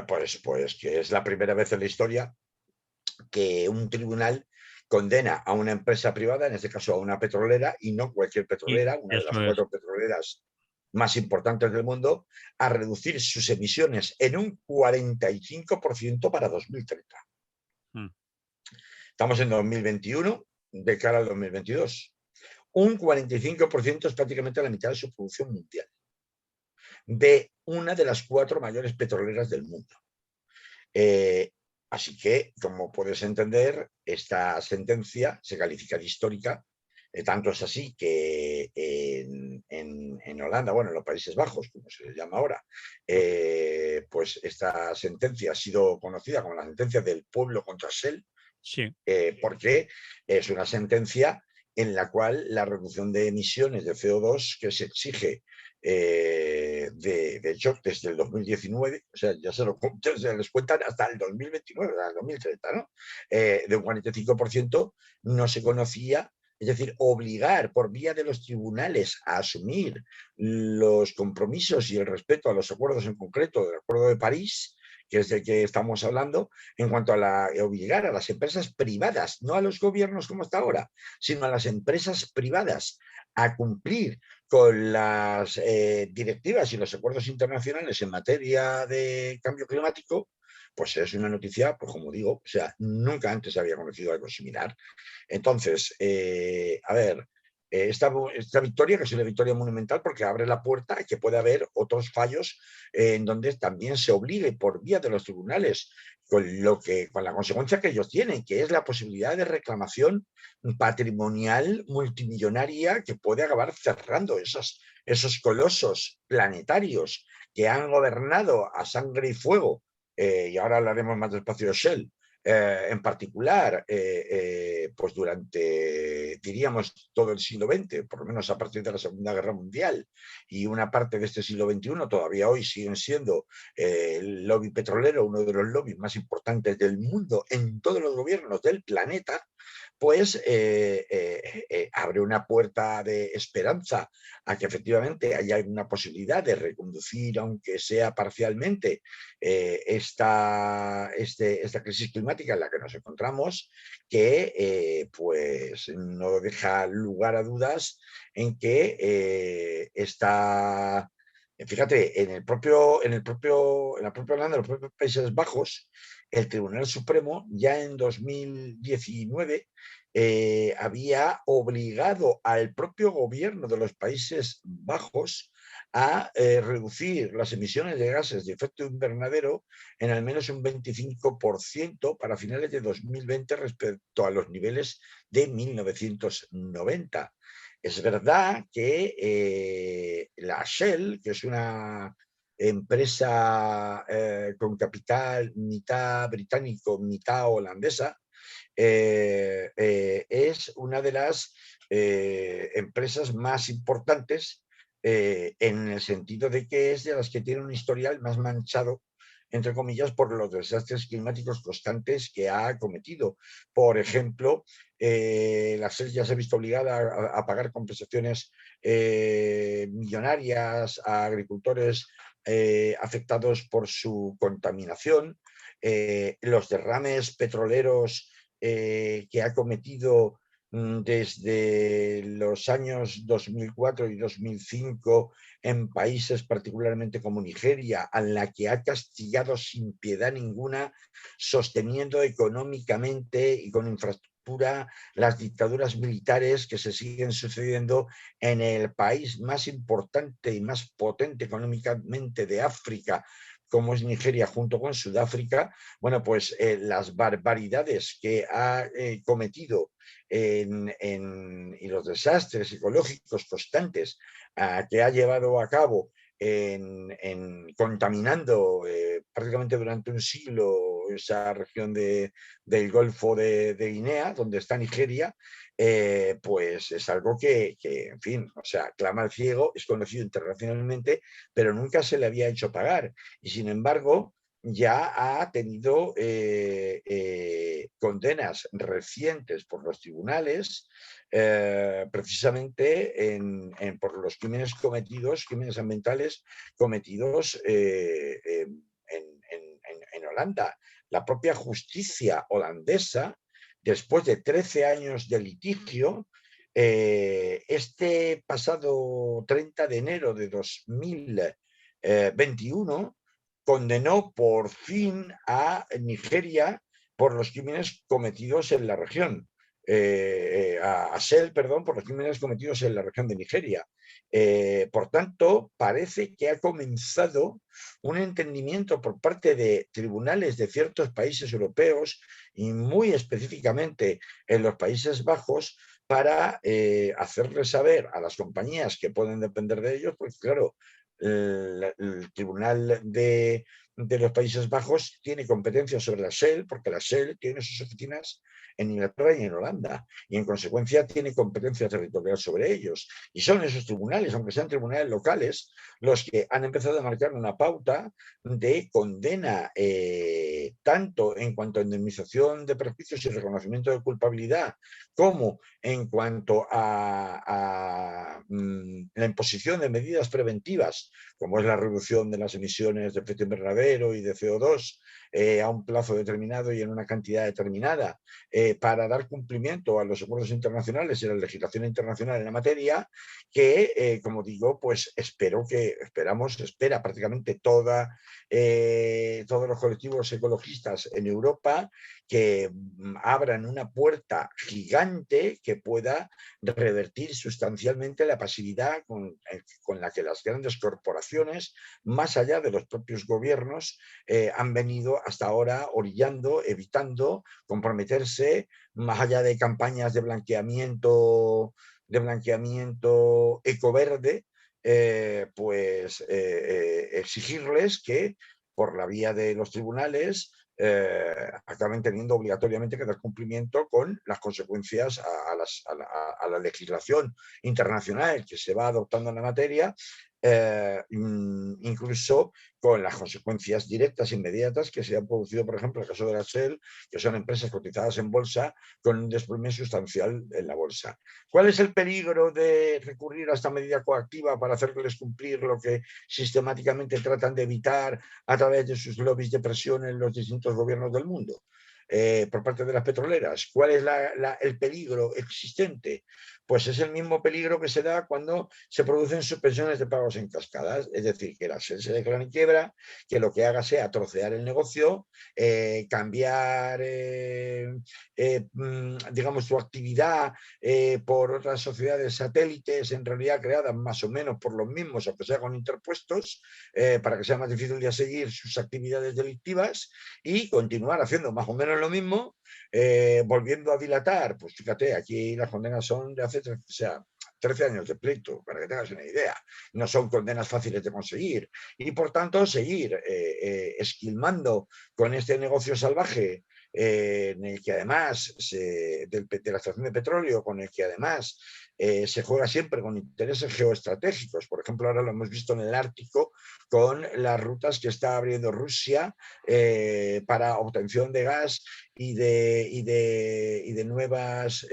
Pues que es la primera vez en la historia que un tribunal condena a una empresa privada, en este caso a una petrolera, y no cualquier
Y
petrolera, una de las
eso es.
4 petroleras más importantes del mundo, a reducir sus emisiones en un 45% para 2030.
Mm.
Estamos en 2021, de cara al 2022. Un 45% es prácticamente la mitad de su producción mundial, de una de las 4 mayores petroleras del mundo. Así que, como puedes entender, esta sentencia se califica de histórica. Tanto es así que en Holanda, bueno, en los Países Bajos, como se les llama ahora, pues esta sentencia ha sido conocida como la sentencia del pueblo contra Shell,
Sí,
porque es una sentencia en la cual la reducción de emisiones de CO2 que se exige, de hecho, desde el 2019, o sea, ya se les cuentan hasta el 2029, hasta el 2030, ¿no? De un 45% no se conocía. Es decir, obligar por vía de los tribunales a asumir los compromisos y el respeto a los acuerdos, en concreto del Acuerdo de París, que es del que estamos hablando, en cuanto a obligar a las empresas privadas, no a los gobiernos como hasta ahora, sino a las empresas privadas a cumplir con las directivas y los acuerdos internacionales en materia de cambio climático, pues es una noticia, pues como digo, o sea, nunca antes había conocido algo similar. Entonces, a ver, esta victoria, que es una victoria monumental porque abre la puerta a que pueda haber otros fallos en donde también se obligue por vía de los tribunales, con la consecuencia que ellos tienen, que es la posibilidad de reclamación patrimonial multimillonaria que puede acabar cerrando esos colosos planetarios que han gobernado a sangre y fuego, y ahora hablaremos más despacio de Shell, en particular, pues durante, diríamos, todo el siglo XX, por lo menos a partir de la Segunda Guerra Mundial, y una parte de este siglo XXI, todavía hoy siguen siendo el lobby petrolero, uno de los lobbies más importantes del mundo en todos los gobiernos del planeta, pues abre una puerta de esperanza a que efectivamente haya alguna posibilidad de reconducir, aunque sea parcialmente, esta crisis climática en la que nos encontramos, que pues no deja lugar a dudas en que está... Fíjate, en la propia Holanda, en los propios Países Bajos, el Tribunal Supremo ya en 2019 había obligado al propio gobierno de los Países Bajos a reducir las emisiones de gases de efecto invernadero en al menos un 25% para finales de 2020 respecto a los niveles de 1990. Es verdad que la Shell, que es una empresa con capital mitad británico, mitad holandesa, es una de las empresas más importantes, en el sentido de que es de las que tiene un historial más manchado, entre comillas, por los desastres climáticos constantes que ha cometido. Por ejemplo, la SES ya se ha visto obligada a pagar compensaciones millonarias a agricultores afectados por su contaminación. Los derrames petroleros que ha cometido desde los años 2004 y 2005 en países particularmente como Nigeria, a la que ha castigado sin piedad ninguna, sosteniendo económicamente y con infraestructura las dictaduras militares que se siguen sucediendo en el país más importante y más potente económicamente de África, como es Nigeria junto con Sudáfrica, bueno, pues las barbaridades que ha cometido y los desastres ecológicos constantes que ha llevado a cabo contaminando prácticamente durante un siglo esa región del Golfo de Guinea, donde está Nigeria, pues es algo en fin, o sea, clama al ciego, es conocido internacionalmente, pero nunca se le había hecho pagar. Y sin embargo, ya ha tenido condenas recientes por los tribunales, precisamente por los crímenes ambientales cometidos en Holanda. La propia justicia holandesa, después de 13 años de litigio, este pasado 30 de enero de 2021 condenó por fin a Nigeria por los crímenes cometidos en la región. A Shell, perdón, por los crímenes cometidos en la región de Nigeria. Por tanto, parece que ha comenzado un entendimiento por parte de tribunales de ciertos países europeos y muy específicamente en los Países Bajos para hacerles saber a las compañías que pueden depender de ellos, porque claro, el Tribunal de los Países Bajos tiene competencia sobre la Shell, porque la Shell tiene sus oficinas en Inglaterra y en Holanda, y en consecuencia tiene competencia territorial sobre ellos. Y son esos tribunales, aunque sean tribunales locales, los que han empezado a marcar una pauta de condena, tanto en cuanto a indemnización de perjuicios y reconocimiento de culpabilidad, como en cuanto a la imposición de medidas preventivas, como es la reducción de las emisiones de efecto invernadero y de CO2 a un plazo determinado y en una cantidad determinada, para dar cumplimiento a los acuerdos internacionales y a la legislación internacional en la materia, que, como digo, pues espera prácticamente todos los colectivos ecologistas en Europa que abran una puerta gigante que pueda revertir sustancialmente la pasividad con la que las grandes corporaciones, más allá de los propios gobiernos, han venido hasta ahora orillando, evitando comprometerse, más allá de campañas de blanqueamiento ecoverde, exigirles que por la vía de los tribunales acaben teniendo obligatoriamente que dar cumplimiento con las consecuencias a la legislación internacional que se va adoptando en la materia, incluso con las consecuencias directas e inmediatas que se han producido, por ejemplo, en el caso de la Shell, que son empresas cotizadas en bolsa con un desplome sustancial en la bolsa. ¿Cuál es el peligro de recurrir a esta medida coactiva para hacerles cumplir lo que sistemáticamente tratan de evitar a través de sus lobbies de presión en los distintos gobiernos del mundo? Por parte de las petroleras. ¿Cuál es el peligro existente? Pues es el mismo peligro que se da cuando se producen suspensiones de pagos en cascadas, es decir, que la Shell se declara en quiebra, que lo que haga sea trocear el negocio, cambiar, digamos, su actividad por otras sociedades satélites, en realidad creadas más o menos por los mismos, aunque sea con interpuestos, para que sea más difícil de seguir sus actividades delictivas y continuar haciendo más o menos lo mismo, volviendo a dilatar. Pues fíjate, aquí las condenas son de hace 13 años de pleito, para que tengas una idea. No son condenas fáciles de conseguir. Y por tanto, seguir esquilmando con este negocio salvaje, en el que además, de la extracción de petróleo, con el que además se juega siempre con intereses geoestratégicos. Por ejemplo, ahora lo hemos visto en el Ártico con las rutas que está abriendo Rusia para obtención de gas y de nuevas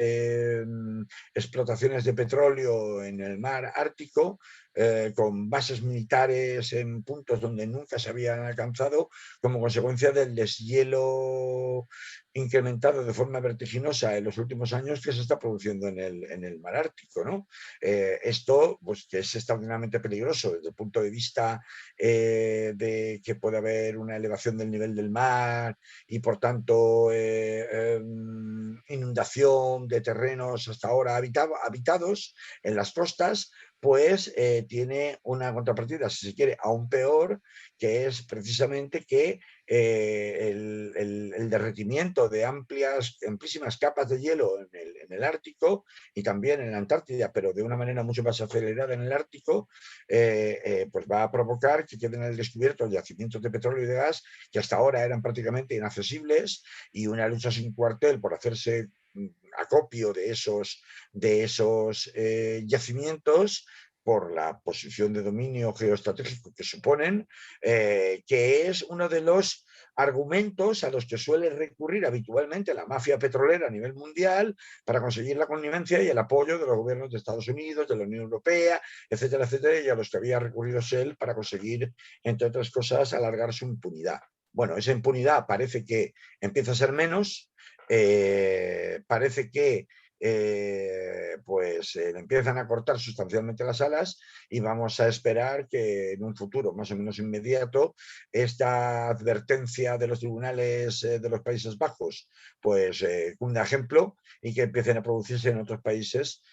explotaciones de petróleo en el mar Ártico, con bases militares en puntos donde nunca se habían alcanzado, como consecuencia del deshielo incrementado de forma vertiginosa en los últimos años que se está produciendo en el mar Ártico, ¿no? Esto, pues, que es extraordinariamente peligroso desde el punto de vista de que puede haber una elevación del nivel del mar y, por tanto, inundación de terrenos hasta ahora habitados en las costas, pues tiene una contrapartida, si se quiere, aún peor, que es precisamente que el derretimiento de amplísimas capas de hielo en el Ártico y también en la Antártida, pero de una manera mucho más acelerada en el Ártico, pues va a provocar que queden al descubierto yacimientos de petróleo y de gas que hasta ahora eran prácticamente inaccesibles, y una lucha sin cuartel por hacerse acopio de esos yacimientos por la posición de dominio geoestratégico que suponen, que es uno de los argumentos a los que suele recurrir habitualmente la mafia petrolera a nivel mundial para conseguir la connivencia y el apoyo de los gobiernos de Estados Unidos, de la Unión Europea, etcétera, etcétera, y a los que había recurrido Shell para conseguir, entre otras cosas, alargar su impunidad. Bueno, esa impunidad parece que empieza a ser menos, parece que pues le empiezan a cortar sustancialmente las alas, y vamos a esperar que en un futuro más o menos inmediato esta advertencia de los tribunales de los Países Bajos pues cunda ejemplo, y que empiecen a producirse en otros países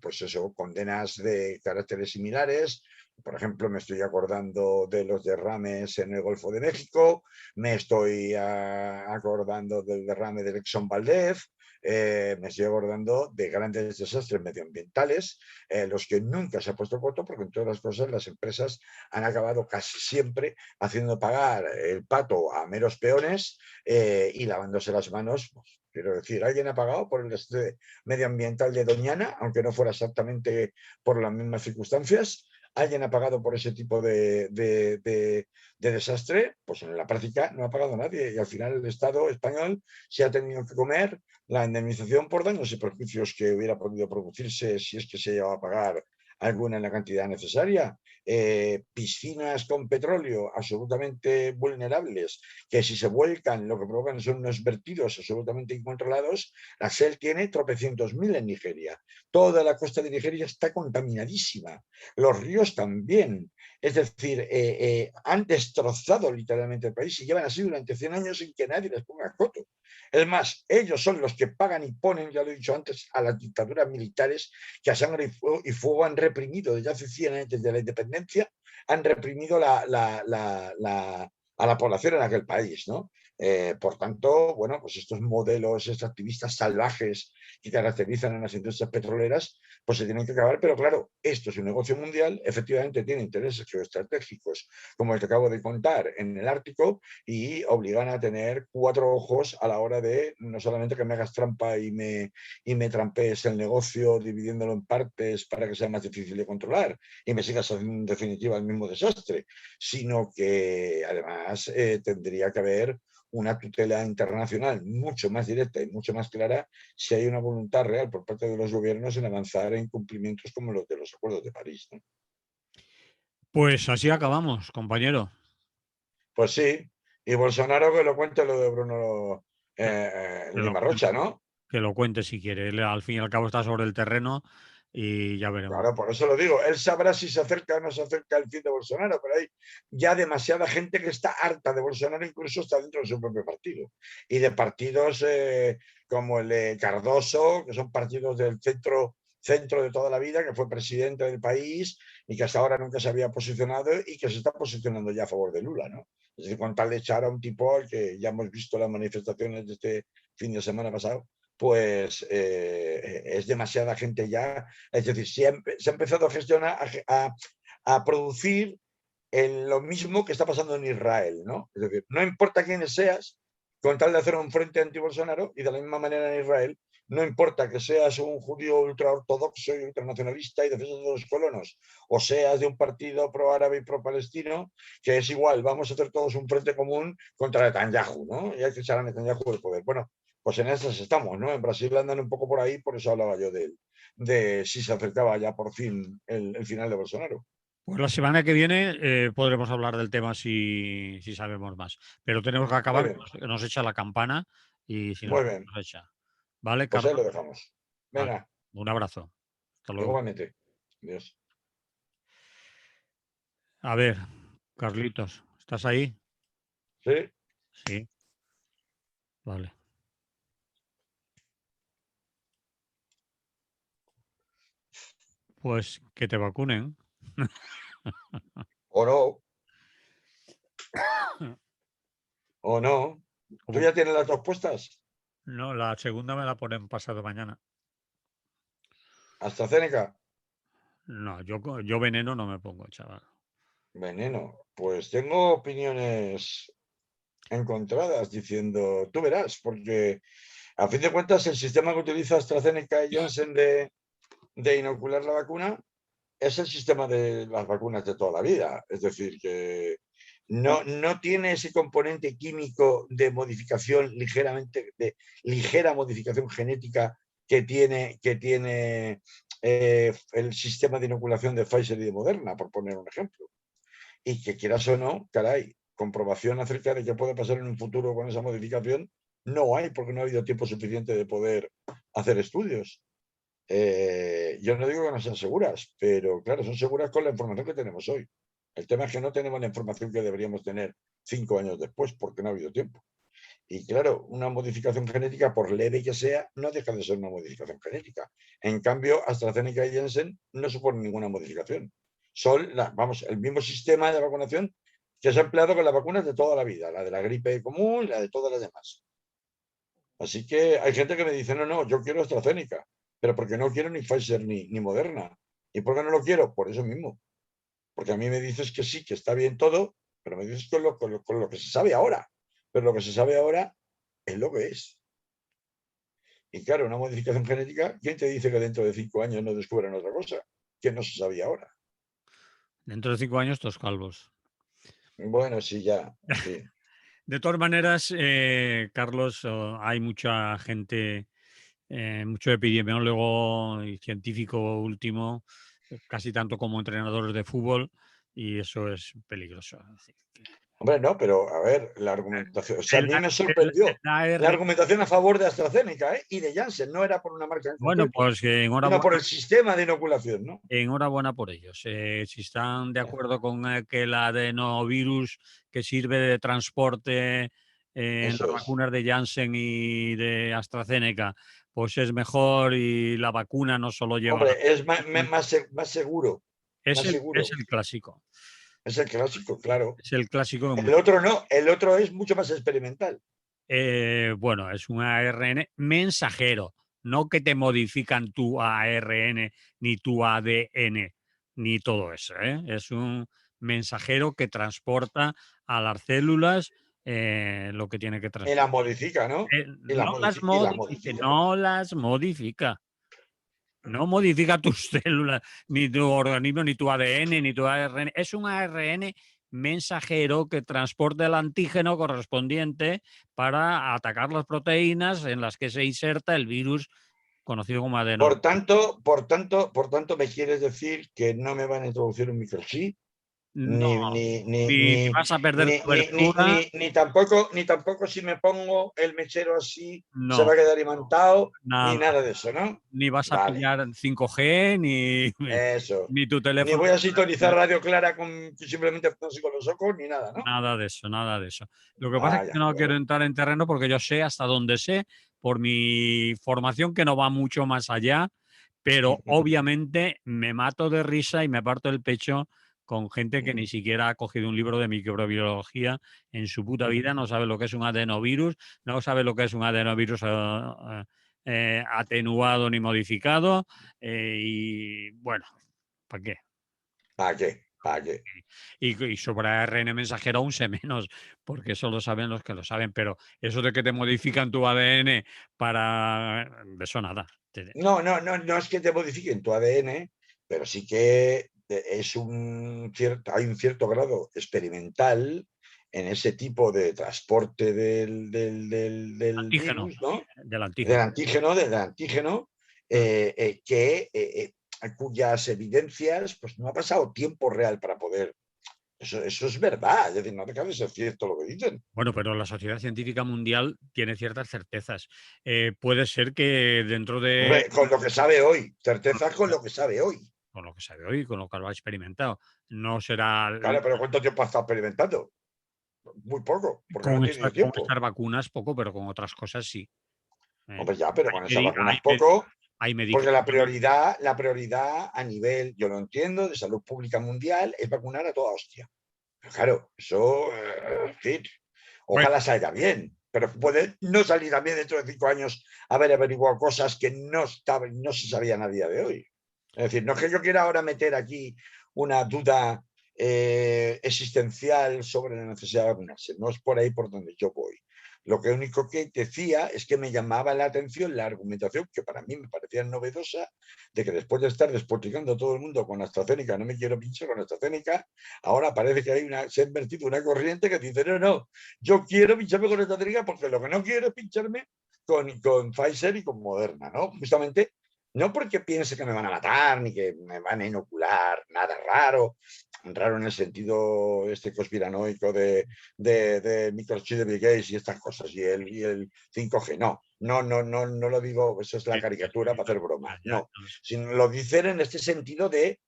pues eso, condenas de caracteres similares. Por ejemplo, me estoy acordando de los derrames en el Golfo de México, me estoy acordando del derrame del Exxon Valdez, me estoy acordando de grandes desastres medioambientales, los que nunca se ha puesto coto, porque en todas las cosas las empresas han acabado casi siempre haciendo pagar el pato a meros peones y lavándose las manos. Pues, quiero decir, alguien ha pagado por el desastre medioambiental de Doñana, aunque no fuera exactamente por las mismas circunstancias. ¿Alguien ha pagado por ese tipo de desastre? Pues en la práctica no ha pagado nadie, y al final el Estado español se ha tenido que comer la indemnización por daños y perjuicios que hubiera podido producirse si es que se llevaba a pagar alguna en la cantidad necesaria. Piscinas con petróleo absolutamente vulnerables, que si se vuelcan lo que provocan son unos vertidos absolutamente incontrolados. La Shell tiene tropecientos mil en Nigeria. Toda la costa de Nigeria está contaminadísima. Los ríos también. Es decir, han destrozado literalmente el país y llevan así durante 100 años sin que nadie les ponga coto. Es más, ellos son los que pagan y ponen, ya lo he dicho antes, a las dictaduras militares que a sangre y fuego han reprimido desde hace 100 años, desde la independencia, han reprimido a la población en aquel país, ¿no? Por tanto, bueno, pues estos modelos extractivistas salvajes que caracterizan a las industrias petroleras, pues se tienen que acabar, pero claro, esto es un negocio mundial, efectivamente tiene intereses geoestratégicos, como el que acabo de contar, en el Ártico, y obligan a tener 4 ojos a la hora de no solamente que me hagas trampa y me trampees el negocio dividiéndolo en partes para que sea más difícil de controlar y me sigas haciendo en definitiva el mismo desastre, sino que además tendría que haber una tutela internacional mucho más directa y mucho más clara si hay una voluntad real por parte de los gobiernos en avanzar en cumplimientos como los de los acuerdos de París, ¿no?
Pues así acabamos, compañero.
Pues sí, y Bolsonaro que lo cuente lo de Bruno
Que, que lo
Limarrocha,
cuente,
¿no?
que lo cuente si quiere. Él, al fin y al cabo está sobre el terreno y ya veremos.
Claro, por eso lo digo. Él sabrá si se acerca o no se acerca el fin de Bolsonaro, pero hay ya demasiada gente que está harta de Bolsonaro, incluso está dentro de su propio partido. Y de partidos como el de Cardoso, que son partidos del centro de toda la vida, que fue presidente del país y que hasta ahora nunca se había posicionado y que se está posicionando ya a favor de Lula, ¿no? Es decir, con tal de echar a un tipo al que ya hemos visto las manifestaciones de este fin de semana pasado, pues es demasiada gente ya. Es decir, se ha empezado a gestionar, a producir lo mismo que está pasando en Israel, ¿no? Es decir, no importa quiénes seas, con tal de hacer un frente anti-Bolsonaro, y de la misma manera en Israel, no importa que seas un judío ultraortodoxo y ultranacionalista y defensor de los colonos, o seas de un partido pro-árabe y pro-palestino, que es igual, vamos a hacer todos un frente común contra Netanyahu, ¿no? Y hay que echar a Netanyahu del poder. Bueno, pues en estas estamos, ¿no? En Brasil andan un poco por ahí, por eso hablaba yo de si se acercaba ya por fin el final de Bolsonaro.
Pues la semana que viene podremos hablar del tema si sabemos más. Pero tenemos que
Muy
acabar,
bien,
que nos echa la campana y si nos,
muy bien.
nos echa. ¿Vale,
Pues ahí
Carlos?
lo dejamos.
Vale.
Venga,
Un abrazo. Hasta luego.
igualmente. Adiós.
A ver, Carlitos, ¿estás ahí?
Sí.
Sí. Vale. Pues que te vacunen.
O no, o no. ¿Tú
Como-
ya tienes las dos puestas?
No, la segunda me la ponen pasado mañana.
AstraZeneca,
No, yo veneno no me pongo, chaval.
veneno. Pues tengo opiniones encontradas diciendo, tú verás, porque a fin de cuentas el sistema que utiliza AstraZeneca y Janssen de inocular la vacuna es el sistema de las vacunas de toda la vida. Es decir, que no tiene ese componente químico de modificación ligeramente, de ligera modificación genética que tiene el sistema de inoculación de Pfizer y de Moderna, por poner un ejemplo. Y que quieras o no, caray, comprobación acerca de qué puede pasar en un futuro con esa modificación, no hay, porque no ha habido tiempo suficiente de poder hacer estudios. Yo no digo que no sean seguras, pero claro, son seguras con la información que tenemos hoy. El tema es que no tenemos la información que deberíamos tener 5 años después, porque no ha habido tiempo. Y claro, una modificación genética, por leve que sea, no deja de ser una modificación genética. En cambio, AstraZeneca y Janssen no suponen ninguna modificación. Son, vamos, el mismo sistema de vacunación que se ha empleado con las vacunas de toda la vida, la de la gripe común y la de todas las demás. Así que hay gente que me dice, no, no, yo quiero AstraZeneca, pero porque no quiero ni Pfizer ni Moderna. ¿Y por qué no lo quiero? Por eso mismo. Porque a mí me dices que sí, que está bien todo, pero me dices con lo que se sabe ahora. Pero lo que se sabe ahora es lo que es. Y claro, una modificación genética, ¿quién te dice que dentro de 5 años no descubran otra cosa? Que no se sabía ahora.
Dentro de 5 años, todos calvos.
Bueno, sí, ya, en fin.
De todas maneras, Carlos, hay mucha gente, mucho epidemiólogo y científico último, casi tanto como entrenadores de fútbol, y eso es peligroso. Es decir,
Hombre, no, pero a ver, la argumentación, o sea, a
el-
mí me
el-
sorprendió
la
la
AR
argumentación a favor de AstraZeneca, y de Janssen, no era por una marca en
bueno,
concreto,
pues
sino por
enhorabuena,
el sistema de inoculación, ¿no?
enhorabuena por ellos. Si están de acuerdo con que el adenovirus que sirve de transporte en
Eso
las
es.
vacunas de Janssen y de AstraZeneca, pues es mejor y la vacuna no solo lleva...
Hombre, es más seguro, más
Es
seguro.
el clásico.
Es el clásico, claro.
Es el clásico que
El otro no, el otro es mucho más experimental.
bueno, es un ARN mensajero, no que te modifican tu ARN, ni tu ADN, ni todo eso. Es un mensajero que transporta a las células lo que tiene que
Y la
transportar.
modifica, ¿no? Y la
No las
modifica. Y la
modifica,
modifica.
no las modifica. No modifica tus células, ni tu organismo, ni tu ADN, ni tu ARN. Es un ARN mensajero que transporta el antígeno correspondiente para atacar las proteínas en las que se inserta el virus conocido como
Por
adenovirus.
tanto, me quieres decir que no me van a introducir un microchip,
No,
ni, ni, ni,
ni
ni,
vas a perder
ni, ni, ni,
cobertura,
ni tampoco si me pongo el mechero así se va
no,
a quedar imantado, ni
nada.
nada de eso, ¿no?
Ni vas a
Vale,
pillar 5G, ni,
eso.
ni tu
Ni
teléfono.
voy a sintonizar Radio Clara simplemente con los ojos, ni nada, ¿no?
Nada de eso, nada de eso. Lo que pasa es que
Vaya,
no quiero
bueno.
entrar en terreno porque yo sé hasta dónde sé, por mi formación que no va mucho más allá, pero obviamente me mato de risa y me parto el pecho con gente que ni siquiera ha cogido un libro de microbiología en su puta vida, no sabe lo que es un adenovirus, no sabe lo que es un adenovirus atenuado ni modificado, y bueno, ¿para qué?
¿Para qué? ¿Para qué?
Y sobre ARN mensajero aún sé menos, porque eso lo saben los que lo saben, pero eso de que te modifican tu ADN para... De eso nada.
No, no, no, no es que te modifiquen tu ADN, pero sí que hay un cierto grado experimental en ese tipo de transporte del
Antígeno,
virus, ¿no?
del
Del
antígeno.
antígeno, del antígeno,
Mm.
cuyas evidencias, pues no ha pasado tiempo real para poder. Eso es verdad, es decir, no deja de ser cierto lo que dicen.
Bueno, pero la Sociedad Científica Mundial tiene ciertas certezas. Puede ser que dentro de...
Hombre, con lo que sabe hoy,
Con
certeza con lo que sabe hoy.
lo que sabe hoy, con lo que lo ha experimentado, no será...
Claro, pero ¿cuánto tiempo ha estado experimentando? Muy poco, porque no ha tenido
Con
tiempo.
estas vacunas poco, pero con otras cosas sí. ¿eh?
Hombre, ya, pero
Hay,
con esas
medi- hay
vacunas
me-
poco.
hay
Porque
medicamentos.
la prioridad a nivel, yo lo entiendo, de salud pública mundial es vacunar a toda hostia. Pero claro, eso, en fin,
Bueno,
ojalá salga bien, pero puede no salir también dentro de 5 años haber averiguado cosas que no se sabían a día de hoy. Es decir, no es que yo quiera ahora meter aquí una duda existencial sobre la necesidad de vacunarse, no es por ahí por donde yo voy. Lo que único que decía es que me llamaba la atención la argumentación, que para mí me parecía novedosa, de que después de estar despotricando a todo el mundo con AstraZeneca, no me quiero pinchar con AstraZeneca, ahora parece que se ha invertido una corriente que dice, no, no, yo quiero pincharme con AstraZeneca porque lo que no quiero es pincharme con Pfizer y con Moderna, ¿no? Justamente, no porque piense que me van a matar ni que me van a inocular nada raro, raro en el sentido este conspiranoico de microchip de Bill Gates y estas cosas, y el 5G, no lo digo, eso es la caricatura para hacer broma, no, sino lo dicen en este sentido de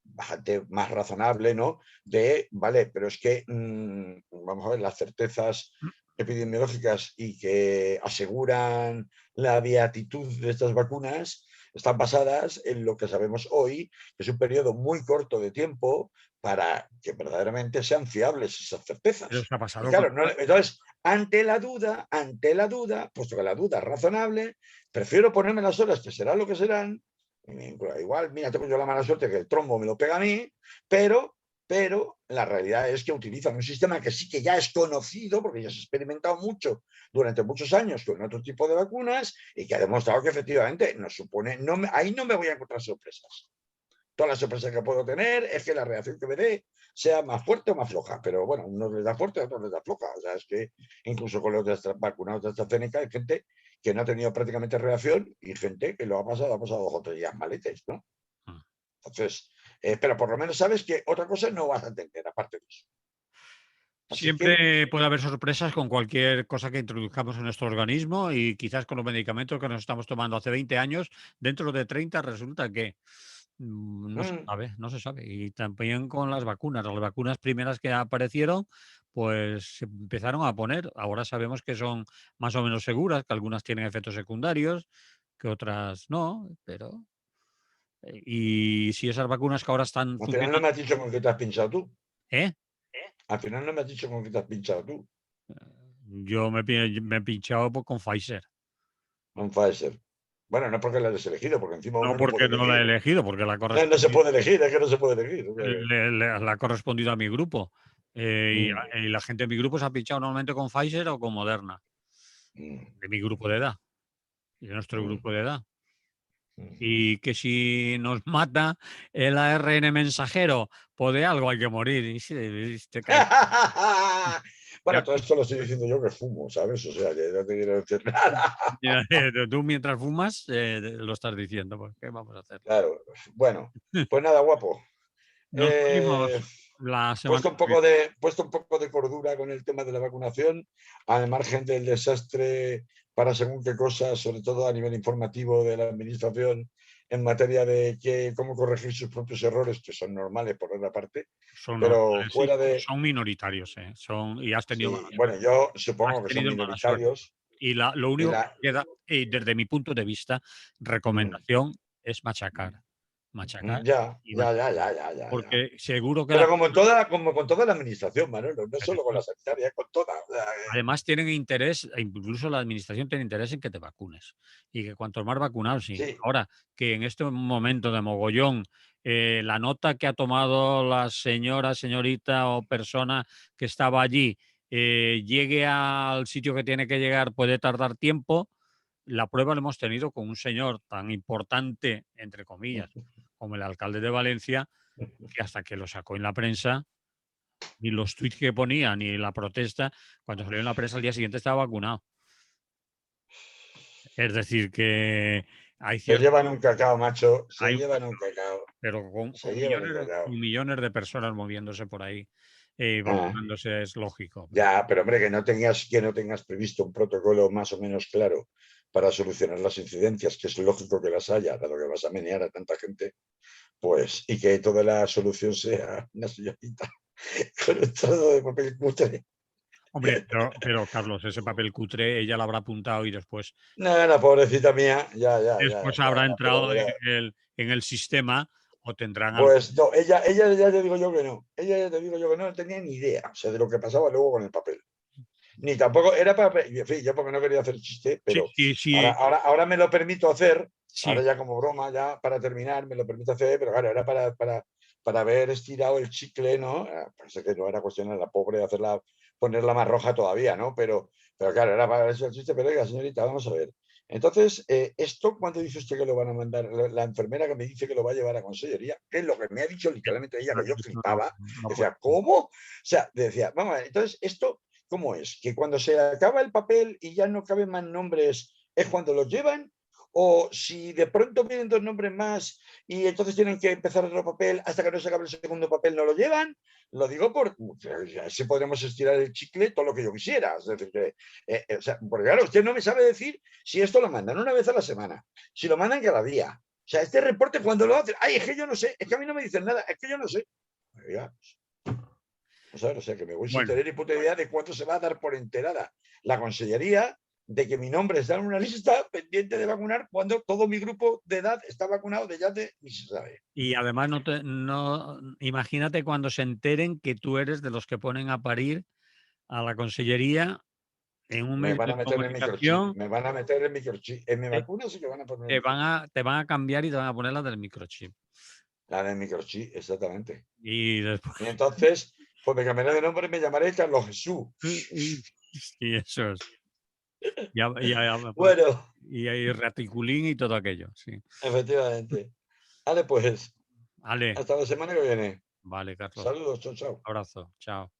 bastante más razonable, ¿no? De, vale, pero es que, vamos a ver, las certezas epidemiológicas y que aseguran la beatitud de estas vacunas están basadas en lo que sabemos hoy, que es un periodo muy corto de tiempo para que verdaderamente sean fiables esas
Pero
certezas.
se ha
Y
pasado con
claro, entonces, ante la duda, puesto que la duda es razonable, prefiero ponerme las horas que serán lo que serán. Igual, mira, tengo yo la mala suerte que el trombo me lo pega a mí, pero la realidad es que utilizan un sistema que sí que ya es conocido, porque ya se ha experimentado mucho durante muchos años con otro tipo de vacunas y que ha demostrado que efectivamente nos supone, ahí no me voy a encontrar sorpresas. Todas las sorpresas que puedo tener es que la reacción que me dé sea más fuerte o más floja, pero bueno, unos les da fuerte, a otros les da floja. O sea, es que incluso con los vacunados de AstraZeneca hay gente que no ha tenido prácticamente reacción y gente que lo ha pasado 2 o 3 días maletes, ¿no?
Ah.
Entonces, pero por lo menos sabes que otra cosa no vas a entender aparte de eso. Así que,
Siempre puede haber sorpresas con cualquier cosa que introduzcamos en nuestro organismo y quizás con los medicamentos que nos estamos tomando hace 20 años, dentro de 30 resulta que no se
mm,
sabe, no se sabe. Y también con las vacunas primeras que aparecieron, pues se empezaron a poner. Ahora sabemos que son más o menos seguras, que algunas tienen efectos secundarios, que otras no, pero y si esas vacunas que ahora están
al final no
funcionando,
me has dicho con qué te has pinchado tú.
¿eh?
Al final no me has dicho con qué te has pinchado tú.
Yo me he pinchado con Pfizer.
Con Pfizer. Bueno, no porque la hayas elegido, porque encima
No
uno no
porque
puede
no la he
elegir.
elegido, porque
No, no se puede elegir, es que no se puede elegir. O sea que,
le ha correspondido a mi grupo.
mm,
Y la gente de mi grupo se ha pinchado normalmente con Pfizer o con Moderna,
mm,
de mi grupo de edad y de nuestro
mm,
grupo de edad.
mm.
Y que si nos mata el ARN mensajero, pues de algo hay que morir. Y si te cae.
Bueno,
Ya,
todo esto lo estoy diciendo yo que fumo, ¿sabes? O sea, que no te quiero decir nada.
mira, tú mientras fumas lo estás diciendo, pues ¿qué vamos a hacer?
Claro, bueno, pues nada, guapo.
Nos
Eh,
oímos la semana que viene.
puesto un poco de cordura con el tema de la vacunación, al margen del desastre para según qué cosas, sobre todo a nivel informativo de la administración, en materia de cómo corregir sus propios errores, que son normales por otra parte,
Son
pero
normales, sí,
fuera de...
son minoritarios, y
Sí, bueno, yo
has
supongo que son
tenido mala suerte.
minoritarios
Y lo
y
único que
la...
queda, desde mi punto de vista,
Mm,
recomendación es machacar, machacar
ya,
y
ya, ya,
machacar.
ya, ya, ya, ya.
Porque seguro que
Pero como con toda la administración, Manolo, no solo con la sanitaria, con toda. O sea,
además tienen interés, e incluso la administración tiene interés en que te vacunes. Y que cuantos más vacunados, sí.
sí,
Ahora, que en este momento de mogollón, la nota que ha tomado la señora, señorita o persona que estaba allí llegue al sitio que tiene que llegar puede tardar tiempo. La prueba la hemos tenido con un señor tan importante, entre comillas, como el alcalde de Valencia, que hasta que lo sacó en la prensa, ni los tweets que ponía, ni la protesta, cuando salió en la prensa al día siguiente estaba vacunado. Es decir, que hay
se
cierto,
llevan un cacao, macho, se
hay,
llevan un cacao,
pero
se llevan un cacao.
con millones de personas moviéndose por ahí
Ah,
vacunándose es lógico.
ya, pero hombre, que no tengas previsto un protocolo más o menos claro para solucionar las incidencias, que es lógico que las haya, dado que vas a menear a tanta gente, pues, y que toda la solución sea una señorita con un trozo de papel cutre.
Hombre, pero, Carlos, ese papel cutre ella lo habrá apuntado y
No, la pobrecita mía, ya,
después habrá
ya,
entrado en el sistema o tendrán algo.
pues no, ella ya te digo yo que no. Ella ya te digo yo que no tenía ni idea, o sea, de lo que pasaba luego con el papel. Ni tampoco era para. En fin, yo porque no quería hacer chiste,
Sí,
pero
sí,
ahora,
sí,
ahora me lo permito hacer,
sí.
ahora ya como broma, ya para terminar, me lo permito hacer, pero claro, era para haber estirado el chicle, ¿no? Parece que no era cuestión de la pobre hacerla, ponerla más roja todavía, ¿no? Pero claro, era para eso el chiste, pero oiga, señorita, vamos a ver. Entonces, esto, ¿cuándo dice usted que lo van a mandar? La enfermera que me dice que lo va a llevar a consellería, que es lo que me ha dicho literalmente ella, que yo
Eso no,
flipaba.
no puede
Decía,
ser.
¿cómo? O sea, decía, vamos a ver, entonces esto, ¿cómo es? ¿Que cuando se acaba el papel y ya no caben más nombres es cuando los llevan? ¿O si de pronto vienen dos nombres más y entonces tienen que empezar otro papel hasta que no se acabe el segundo papel, no lo llevan? Lo digo así podríamos estirar el chicle todo lo que yo quisiera. Es decir, o sea, porque claro, usted no me sabe decir si esto lo mandan una vez a la semana, si lo mandan cada día. O sea, este reporte cuando lo hacen, ay, es que yo no sé, es que a mí no me dicen nada, es que yo no sé. Oiga, o sea, que me voy sin
Bueno,
tener ni puta idea de cuánto se va a dar por enterada la consellería de que mi nombre está en una lista pendiente de vacunar cuando todo mi grupo de edad está vacunado de ya de ni se sabe.
y además imagínate cuando se enteren que tú eres de los que ponen a parir a la consellería en un
Me
medio
van
de
a meter el microchip,
comunicación,
me van a meter el microchip. En mi
te,
vacuna sí que van a poner el microchip.
te van a cambiar y te van a poner la del microchip.
La del microchip, exactamente.
Y después,
Y entonces, pues me cambiaré de nombre y me llamaré Carlos Jesús.
y eso es. Pues,
Bueno,
y hay raticulín y todo aquello, sí.
efectivamente. Vale, pues,
Vale,
hasta la semana que viene.
vale, Carlos.
Saludos, chao, chao.
Abrazo, chao.